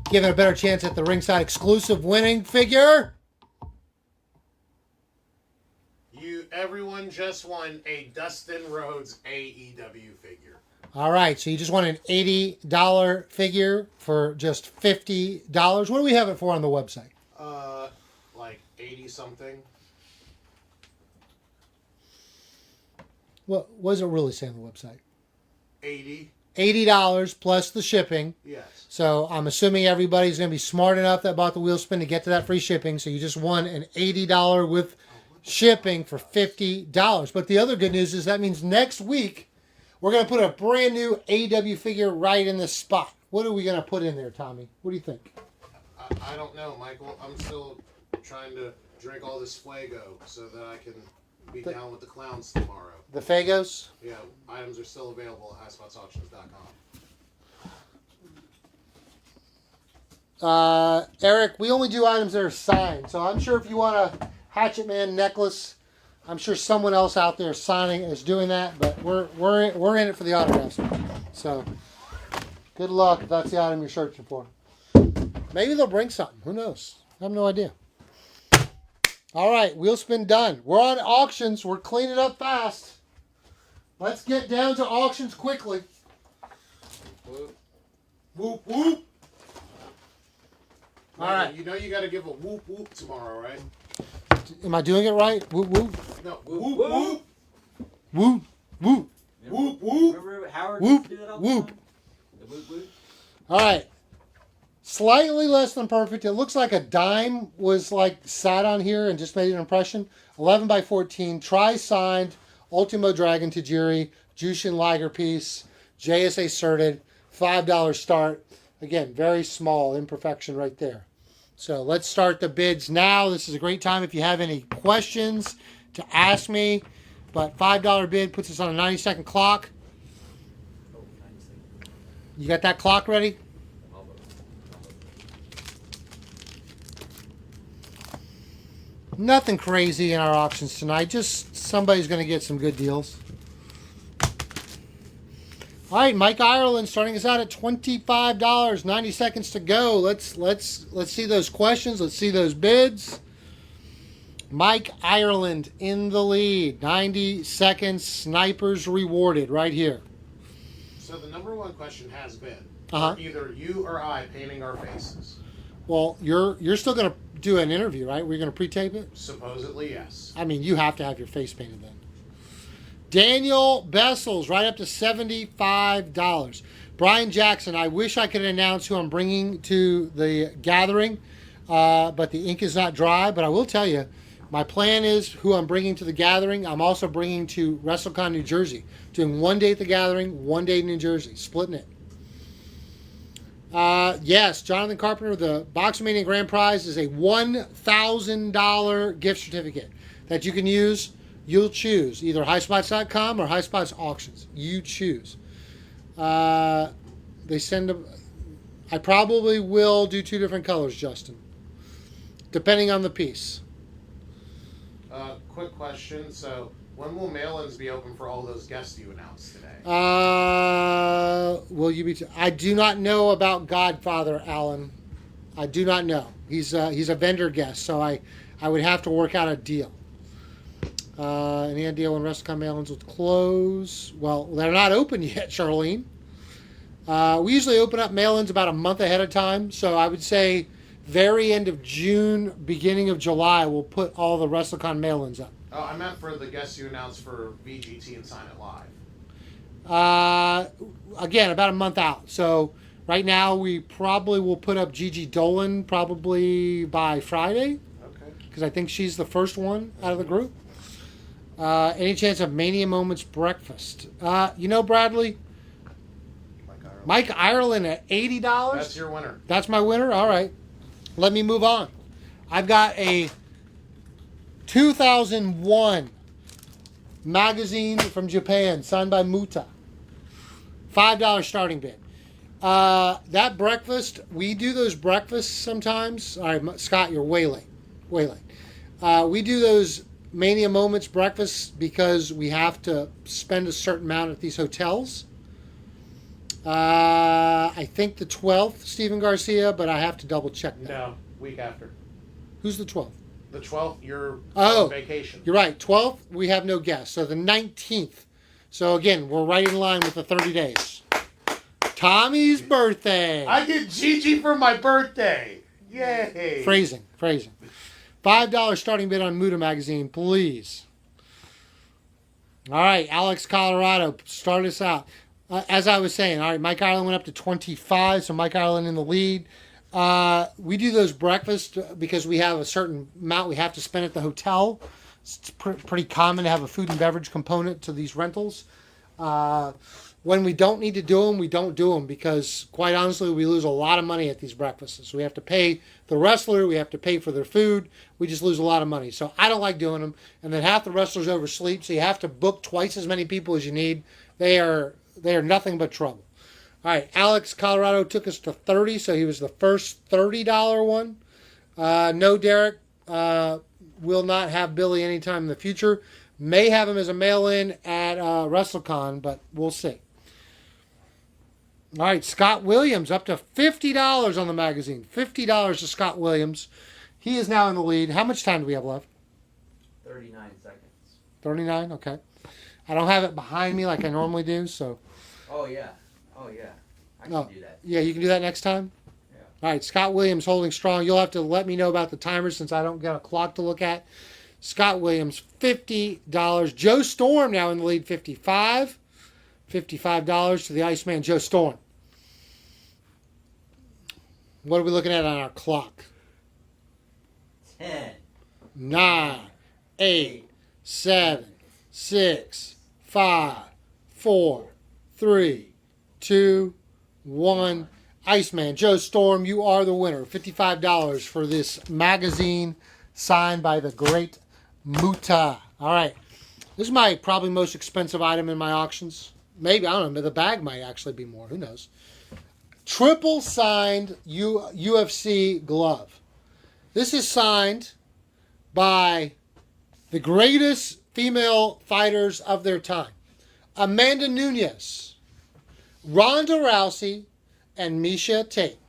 Give it a better chance at the ringside exclusive winning figure. Everyone just won a Dustin Rhodes AEW figure. All right, so you just want an $80 figure for just $50. What do we have it for on the website? Like 80 something. What does it really say on the website? 80. $80 plus the shipping. Yes. So I'm assuming everybody's going to be smart enough that bought the wheel spin to get to that free shipping. So you just won an $80 with shipping for $50. But the other good news is that means next week We're going to put a brand new AEW figure right in this spot. What are we going to put in there, Tommy? What do you think? I don't know, Michael. I'm still trying to drink all this Fuego so that I can be down with the clowns tomorrow. The Fagos? Yeah, items are still available at highspotsauctions.com. Eric, we only do items that are signed. So I'm sure if you want a Hatchet Man necklace, I'm sure someone else out there is doing that. But we're in it for the autographs. So good luck if that's the item you're searching for. Maybe they'll bring something. Who knows? I have no idea. All right, wheel spin done. We're on auctions. We're cleaning up fast. Let's get down to auctions quickly. Whoop, whoop. All right. You know you got to give a whoop whoop tomorrow, right? Am I doing it right? Whoop, whoop. No, whoop whoop. Whoop, whoop. Whoop whoop. Remember Howard Whoop, used to do that all the whoop. time? The whoop whoop. All right. Slightly less than perfect. It looks like a dime was like sat on here and just made an impression. 11 by 14. Tri-signed. Ultimo Dragon Tajiri. Jushin Liger piece. JSA certed. $5 start. Again, very small imperfection right there. So let's start the bids now. This is a great time if you have any questions to ask me. But $5 bid puts us on a 90-second clock. You got that clock ready? Nothing crazy in our auctions tonight. Just somebody's going to get some good deals. All right, Mike Ireland starting us out at $25. 90 seconds to go. Let's see those questions. Let's see those bids. Mike Ireland in the lead. 90 seconds. Snipers rewarded right here. So the number one question has been Uh-huh. either you or I painting our faces. Well, you're still going to do an interview, right? We're going to pre-tape it? Supposedly, yes. I mean, you have to have your face painted then. Daniel Bessels, right up to $75. Brian Jackson, I wish I could announce who I'm bringing to the gathering, but the ink is not dry. But I will tell you, my plan is who I'm bringing to the gathering. I'm also bringing to WrestleCon New Jersey. Doing one day at the gathering, one day in New Jersey. Splitting it. Yes, Jonathan Carpenter, the Boxmania Grand Prize is a $1,000 gift certificate that you can use. You'll choose either highspots.com or highspots auctions. You choose. They send them. I probably will do 2 different colors, Justin, depending on the piece. Quick question. So, when will mail-ins be open for all those guests you announced today? Will you be? I do not know about Godfather Allen. I do not know. He's a vendor guest, so I would have to work out a deal. Any idea when WrestleCon mail-ins will close? Well, they're not open yet, Charlene. We usually open up mail-ins about a month ahead of time, so I would say very end of June, beginning of July, we'll put all the WrestleCon mail-ins up. Oh, I meant for the guests you announced for VGT and Sign It Live. Again, about a month out. So right now we probably will put up Gigi Dolan probably by Friday. Okay. Because I think she's the first one out of the group. Any chance of Mania Moments breakfast? Bradley? Mike Ireland at $80? That's your winner. That's my winner? All right. Let me move on. I've got a 2001 magazine from Japan, signed by Muta. $5 starting bid. That breakfast, we do those breakfasts sometimes. All right, Scott, you're way late. Way late. We do those Mania Moments breakfasts because we have to spend a certain amount at these hotels. I think the 12th, Stephen Garcia, but I have to double check that. No, week after. Who's the 12th? The 12th, you're Oh, on vacation. You're right. 12th, we have no guests. So the 19th. So again, we're right in line with the 30 days. Tommy's birthday. I get Gigi for my birthday. Yay. Phrasing. $5 starting bid on Muta magazine, please. All right, Alex Colorado, start us out. As I was saying, all right, Mike Ireland went up to 25, so Mike Ireland in the lead. We do those breakfasts because we have a certain amount we have to spend at the hotel. It's pretty common to have a food and beverage component to these rentals. When we don't need to do them, we don't do them because, quite honestly, we lose a lot of money at these breakfasts. So we have to pay the wrestler, we have to pay for their food. We just lose a lot of money. So I don't like doing them. And then half the wrestlers oversleep, so you have to book twice as many people as you need. They are nothing but trouble. All right, Alex, Colorado took us to 30, so he was the first $30 one. No, Derek will not have Billy anytime in the future. May have him as a mail-in at WrestleCon, but we'll see. All right, Scott Williams up to $50 on the magazine. $50 to Scott Williams. He is now in the lead. How much time do we have left? 39 seconds. 39? Okay. I don't have it behind me like I normally do, so. Oh, yeah. I can do that. Yeah, you can do that next time? Yeah. All right, Scott Williams holding strong. You'll have to let me know about the timer since I don't got a clock to look at. Scott Williams, $50. Joe Storm now in the lead, $55. $55 to the Iceman, Joe Storm. What are we looking at on our clock? 10. 9, 8, 7, 6, 5, 4, 3, 2, 1. Iceman, Joe Storm, you are the winner. $55 for this magazine signed by the great Muta. All right. This is my probably most expensive item in my auctions. Maybe, I don't know, the bag might actually be more. Who knows? Triple signed UFC glove. This is signed by the greatest female fighters of their time. Amanda Nunes, Ronda Rousey, and Miesha Tate.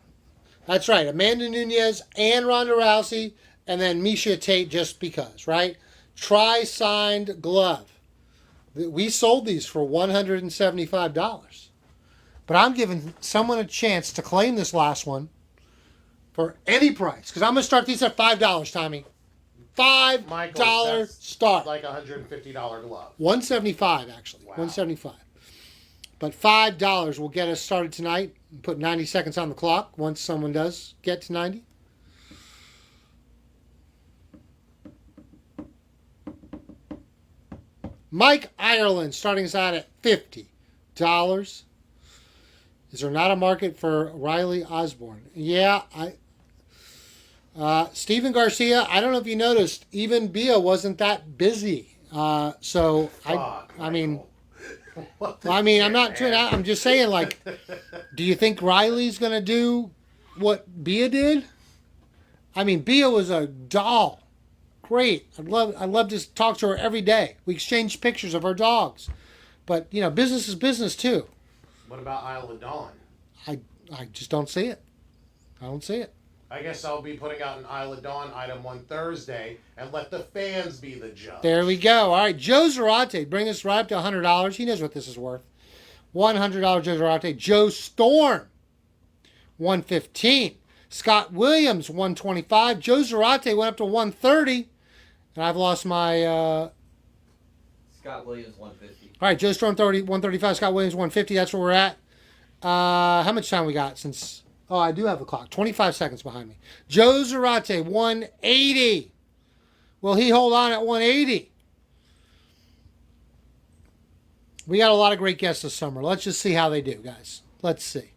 That's right, Amanda Nunes and Ronda Rousey, and then Miesha Tate just because, right? Tri-signed glove. We sold these for $175. But I'm giving someone a chance to claim this last one for any price. Because I'm going to start these at $5, Tommy. $5 Michael, that's start. like $150 glove. $175 actually. Wow. $175. But $5 will get us started tonight. Put 90 seconds on the clock once someone does get to 90. Mike Ireland starting us out at $50. Is there not a market for Riley Osborne? Yeah, Steven Garcia, I don't know if you noticed, even Bia wasn't that busy. I'm not doing that. I'm just saying, like, do you think Riley's going to do what Bia did? I mean, Bia was a doll. Great. I'd love to talk to her every day. We exchanged pictures of our dogs. But, business is business, too. What about Isle of Dawn? I just don't see it. I don't see it. I guess I'll be putting out an Isle of Dawn item on Thursday and let the fans be the judge. There we go. All right, Joe Zarate, bring us right up to $100. He knows what this is worth. $100 Joe Zarate. Joe Storm, $115. Scott Williams, $125. Joe Zarate went up to $130. And I've lost my... Scott Williams, $150. All right, Joe Storm, $135. Scott Williams, $150. That's where we're at. How much time we got since... Oh, I do have a clock. 25 seconds behind me. Joe Zarate, $180. Will he hold on at $180? We got a lot of great guests this summer. Let's just see how they do, guys. Let's see.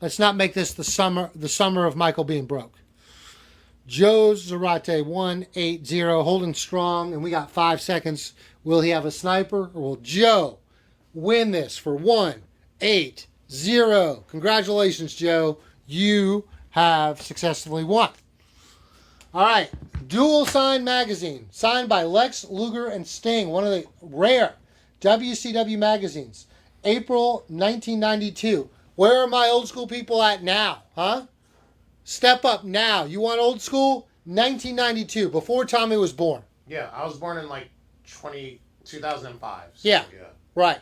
Let's not make this the summer of Michael being broke. Joe Zarate, 180, holding strong, and we got 5 seconds. Will he have a sniper, or will Joe win this for 180? Congratulations, Joe. You have successfully won. All right. Dual Sign Magazine, signed by Lex Luger and Sting, one of the rare WCW magazines. April 1992. Where are my old school people at now, huh? Step up now. You want old school? 1992, before Tommy was born. Yeah, I was born in like 2005. So Yeah, right.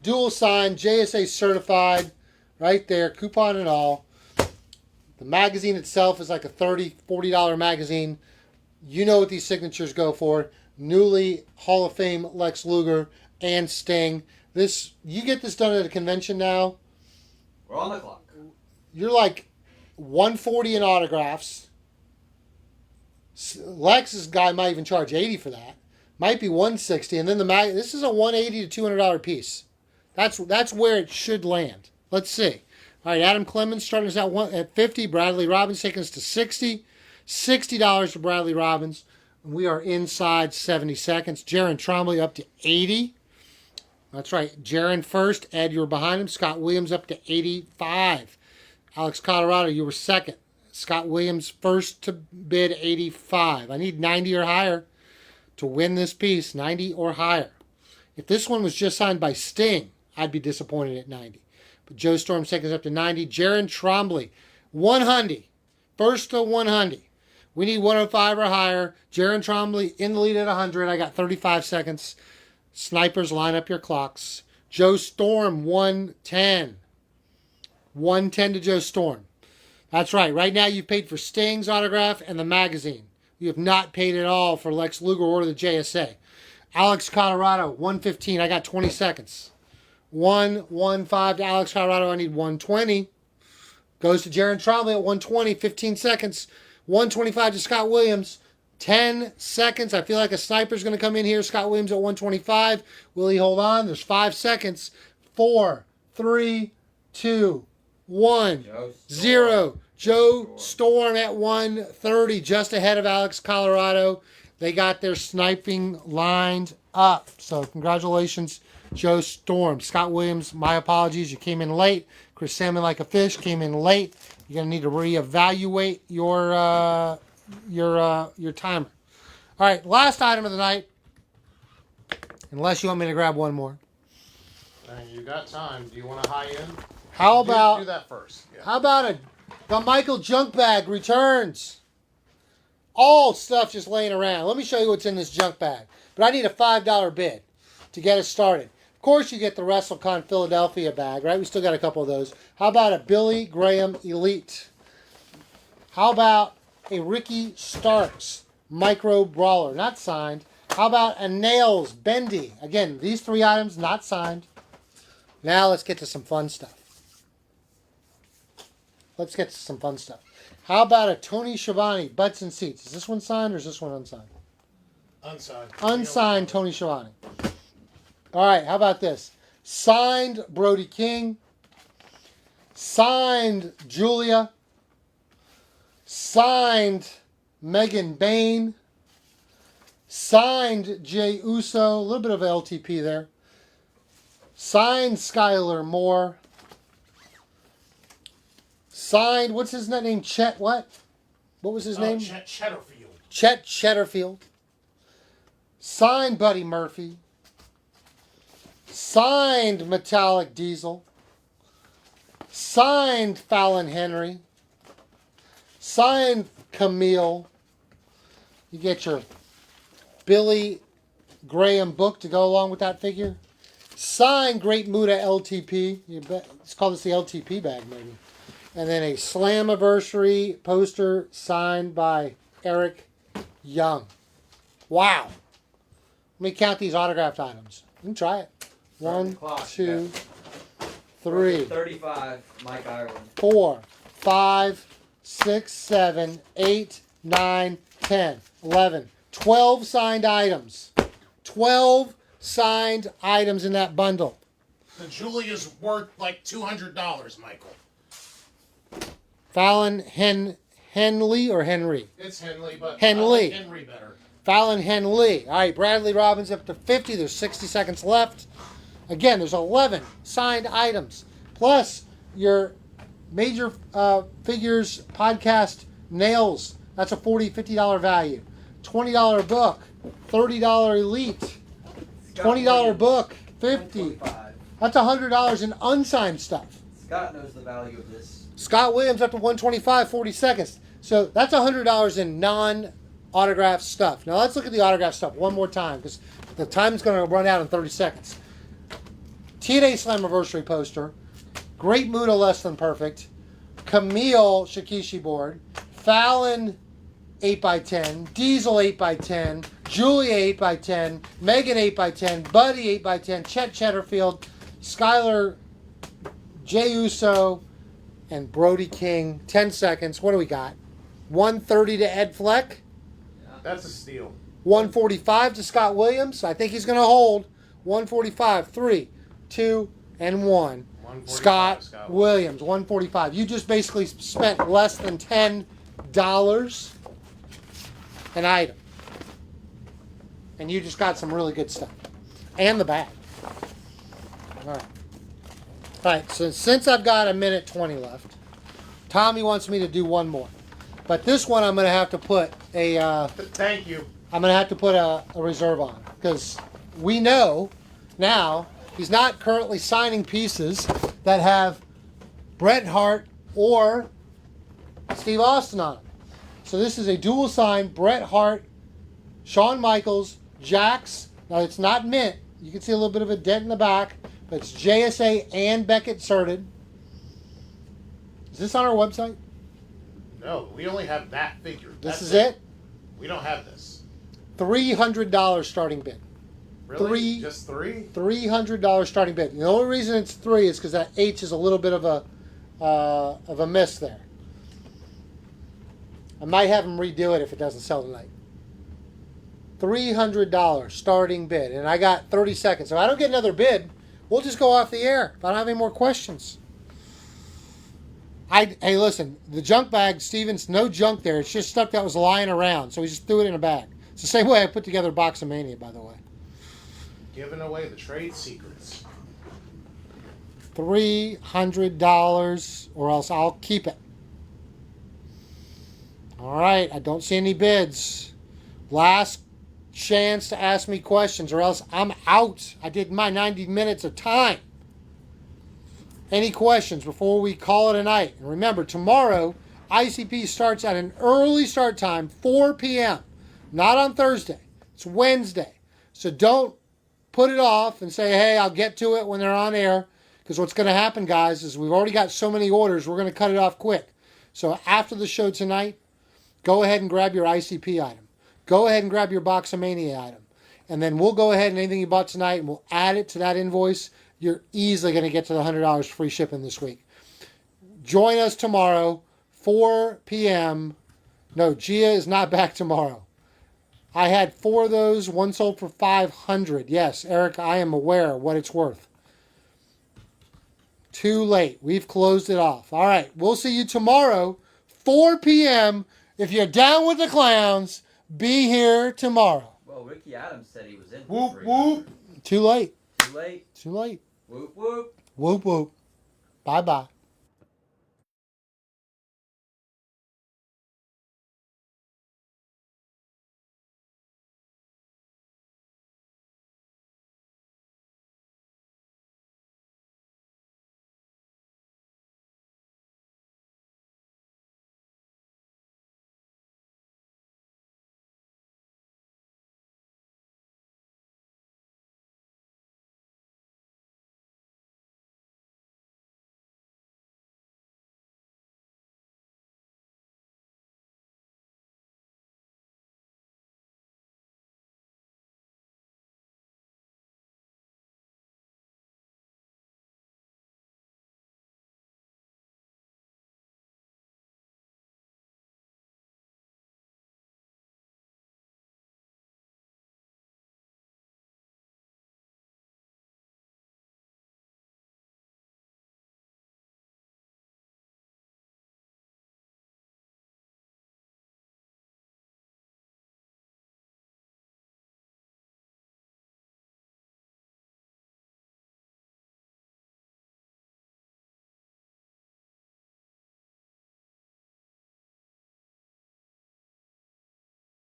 Dual sign, JSA certified, right there, coupon and all. The magazine itself is like a $30, $40 magazine. You know what these signatures go for. Newly Hall of Fame Lex Luger and Sting. You get this done at a convention now. We're on the clock. You're like $140 in autographs. Lex's guy might even charge $80 for that. Might be 160, and then this is a $180 to $200 piece. That's where it should land. Let's see. All right, Adam Clemens starting us out at 50. Bradley Robbins taking us to 60. $60 for Bradley Robbins. And we are inside 70 seconds. Jaron Trombley up to 80. That's right. Jaron first. Ed, you were behind him. Scott Williams up to 85. Alex Colorado, you were second. Scott Williams first to bid 85. I need 90 or higher to win this piece. 90 or higher. If this one was just signed by Sting, I'd be disappointed at 90. But Joe Storm's taking us up to 90. Jaron Trombley, 100. First to 100. We need 105 or higher. Jaron Trombley in the lead at 100. I got 35 seconds. Snipers, line up your clocks. Joe Storm, 110. 110 to Joe Storm. That's right. Right now you've paid for Sting's autograph and the magazine. You have not paid at all for Lex Luger or the JSA. Alex Colorado, 115. I got 20 seconds. 115 to Alex Colorado. I need 120. Goes to Jaron Trombley at 120. 15 seconds. 125 to Scott Williams. 10 seconds. I feel like a sniper's going to come in here. Scott Williams at 125. Will he hold on? There's 5 seconds. 4, 3, 2, 1, 0. Joe Storm at 130, just ahead of Alex Colorado. They got their sniping lined up. So congratulations, Joe Storm. Scott Williams, my apologies. You came in late. Chris Salmon Like a Fish came in late. You're going to need to reevaluate your timer. All right, last item of the night. Unless you want me to grab one more. You got time. Do you want a high end? How about do that first? Yeah. How about the Michael junk bag returns? All stuff just laying around. Let me show you what's in this junk bag. But I need a $5 bid to get us started. Of course, you get the WrestleCon Philadelphia bag, right? We still got a couple of those. How about a Billy Graham Elite? How about a Ricky Starks Micro Brawler? Not signed. How about a Nails Bendy? Again, these 3 items not signed. Now let's get to some fun stuff. How about a Tony Schiavone Butts and Seats? Is this one signed or is this one unsigned? Unsigned. Unsigned Tony Schiavone. All right, how about this? Signed Brody King. Signed Julia. Signed Megan Bain. Signed Jey Uso. A little bit of LTP there. Signed Skylar Moore. Signed, what's his name? Chet what? What was his name? Chet Shetterfield. Chet Shetterfield. Signed Buddy Murphy. Signed Metallic Diesel. Signed Fallon Henry. Signed Camille. You get your Billy Graham book to go along with that figure. Signed Great Muta LTP. Let's call this the LTP bag maybe. And then a Slammiversary poster signed by Eric Young. Wow. Let me count these autographed items. You can try it. 1, 2, 3, 35, Mike Ireland. 4, 5, 6, 7, 8, 9, 10, 11, 12 signed items. 12 signed items in that bundle. The Julia's worth like $200, Michael. Fallon Henley or Henry? It's Henley, but Henley. I like Henry better. Fallon Henley. All right, Bradley Robbins up to 50. There's 60 seconds left. Again, there's 11 signed items. Plus your Major Figures podcast Nails. That's a $40, $50 value. $20 book. $30 Elite. $20 book. $50. That's $100 in unsigned stuff. Scott knows the value of this. Scott Williams up to 125, 40 seconds. So that's $100 in non-autographed stuff. Now let's look at the autographed stuff one more time because the time's going to run out in 30 seconds. TNA Slammiversary poster. Great Muta Less Than Perfect. Camille Shikishi board. Fallon 8x10. Diesel 8x10. Julia 8x10. Megan 8x10. Buddy 8x10. Chet Shetterfield. Skylar Jey Uso. And Brody King, 10 seconds. What do we got? 130 to Ed Fleck. That's a steal. 145 to Scott Williams. I think he's going to hold. 145. 3, 2, and 1. Scott Williams. 145. You just basically spent less than $10 an item. And you just got some really good stuff. And the bag. All right. All right, so since I've got a minute 20 left, Tommy wants me to do one more. But this one I'm going to have to put a... Thank you. I'm going to have to put a reserve on. Because we know now he's not currently signing pieces that have Bret Hart or Steve Austin on them. So this is a dual sign Bret Hart, Shawn Michaels, Jax. Now it's not mint. You can see a little bit of a dent in the back. But it's JSA and Beckett certed. Is this on our website? No, we only have that figure. This is it? We don't have this. $300 starting bid. Really? Just 3? $300 starting bid. The only reason it's 3 is because that H is a little bit of a miss there. I might have them redo it if it doesn't sell tonight. $300 starting bid, and I got 30 seconds. If I don't get another bid, we'll just go off the air. If I don't have any more questions. Hey, listen, the junk bag, Stevens, no junk there. It's just stuff that was lying around, so we just threw it in a bag. It's the same way I put together Boxomania, by the way. Giving away the trade secrets. $300, or else I'll keep it. All right, I don't see any bids. Last chance to ask me questions, or else I'm out. I did my 90 minutes of time. Any questions before we call it a night? And remember, tomorrow, ICP starts at an early start time, 4 p.m. Not on Thursday. It's Wednesday. So don't put it off and say, hey, I'll get to it when they're on air. Because what's going to happen, guys, is we've already got so many orders, we're going to cut it off quick. So after the show tonight, go ahead and grab your ICP item. Go ahead and grab your Boxomania item. And then we'll go ahead and anything you bought tonight, and we'll add it to that invoice. You're easily going to get to the $100 free shipping this week. Join us tomorrow, 4 p.m. No, Gia is not back tomorrow. I had 4 of those. One sold for $500. Yes, Eric, I am aware of what it's worth. Too late. We've closed it off. All right, we'll see you tomorrow, 4 p.m. If you're down with the clowns, be here tomorrow. Well, Ricky Adams said he was in. Whoop, whoop. Too late. Too late. Too late. Whoop, whoop. Whoop, whoop. Bye-bye.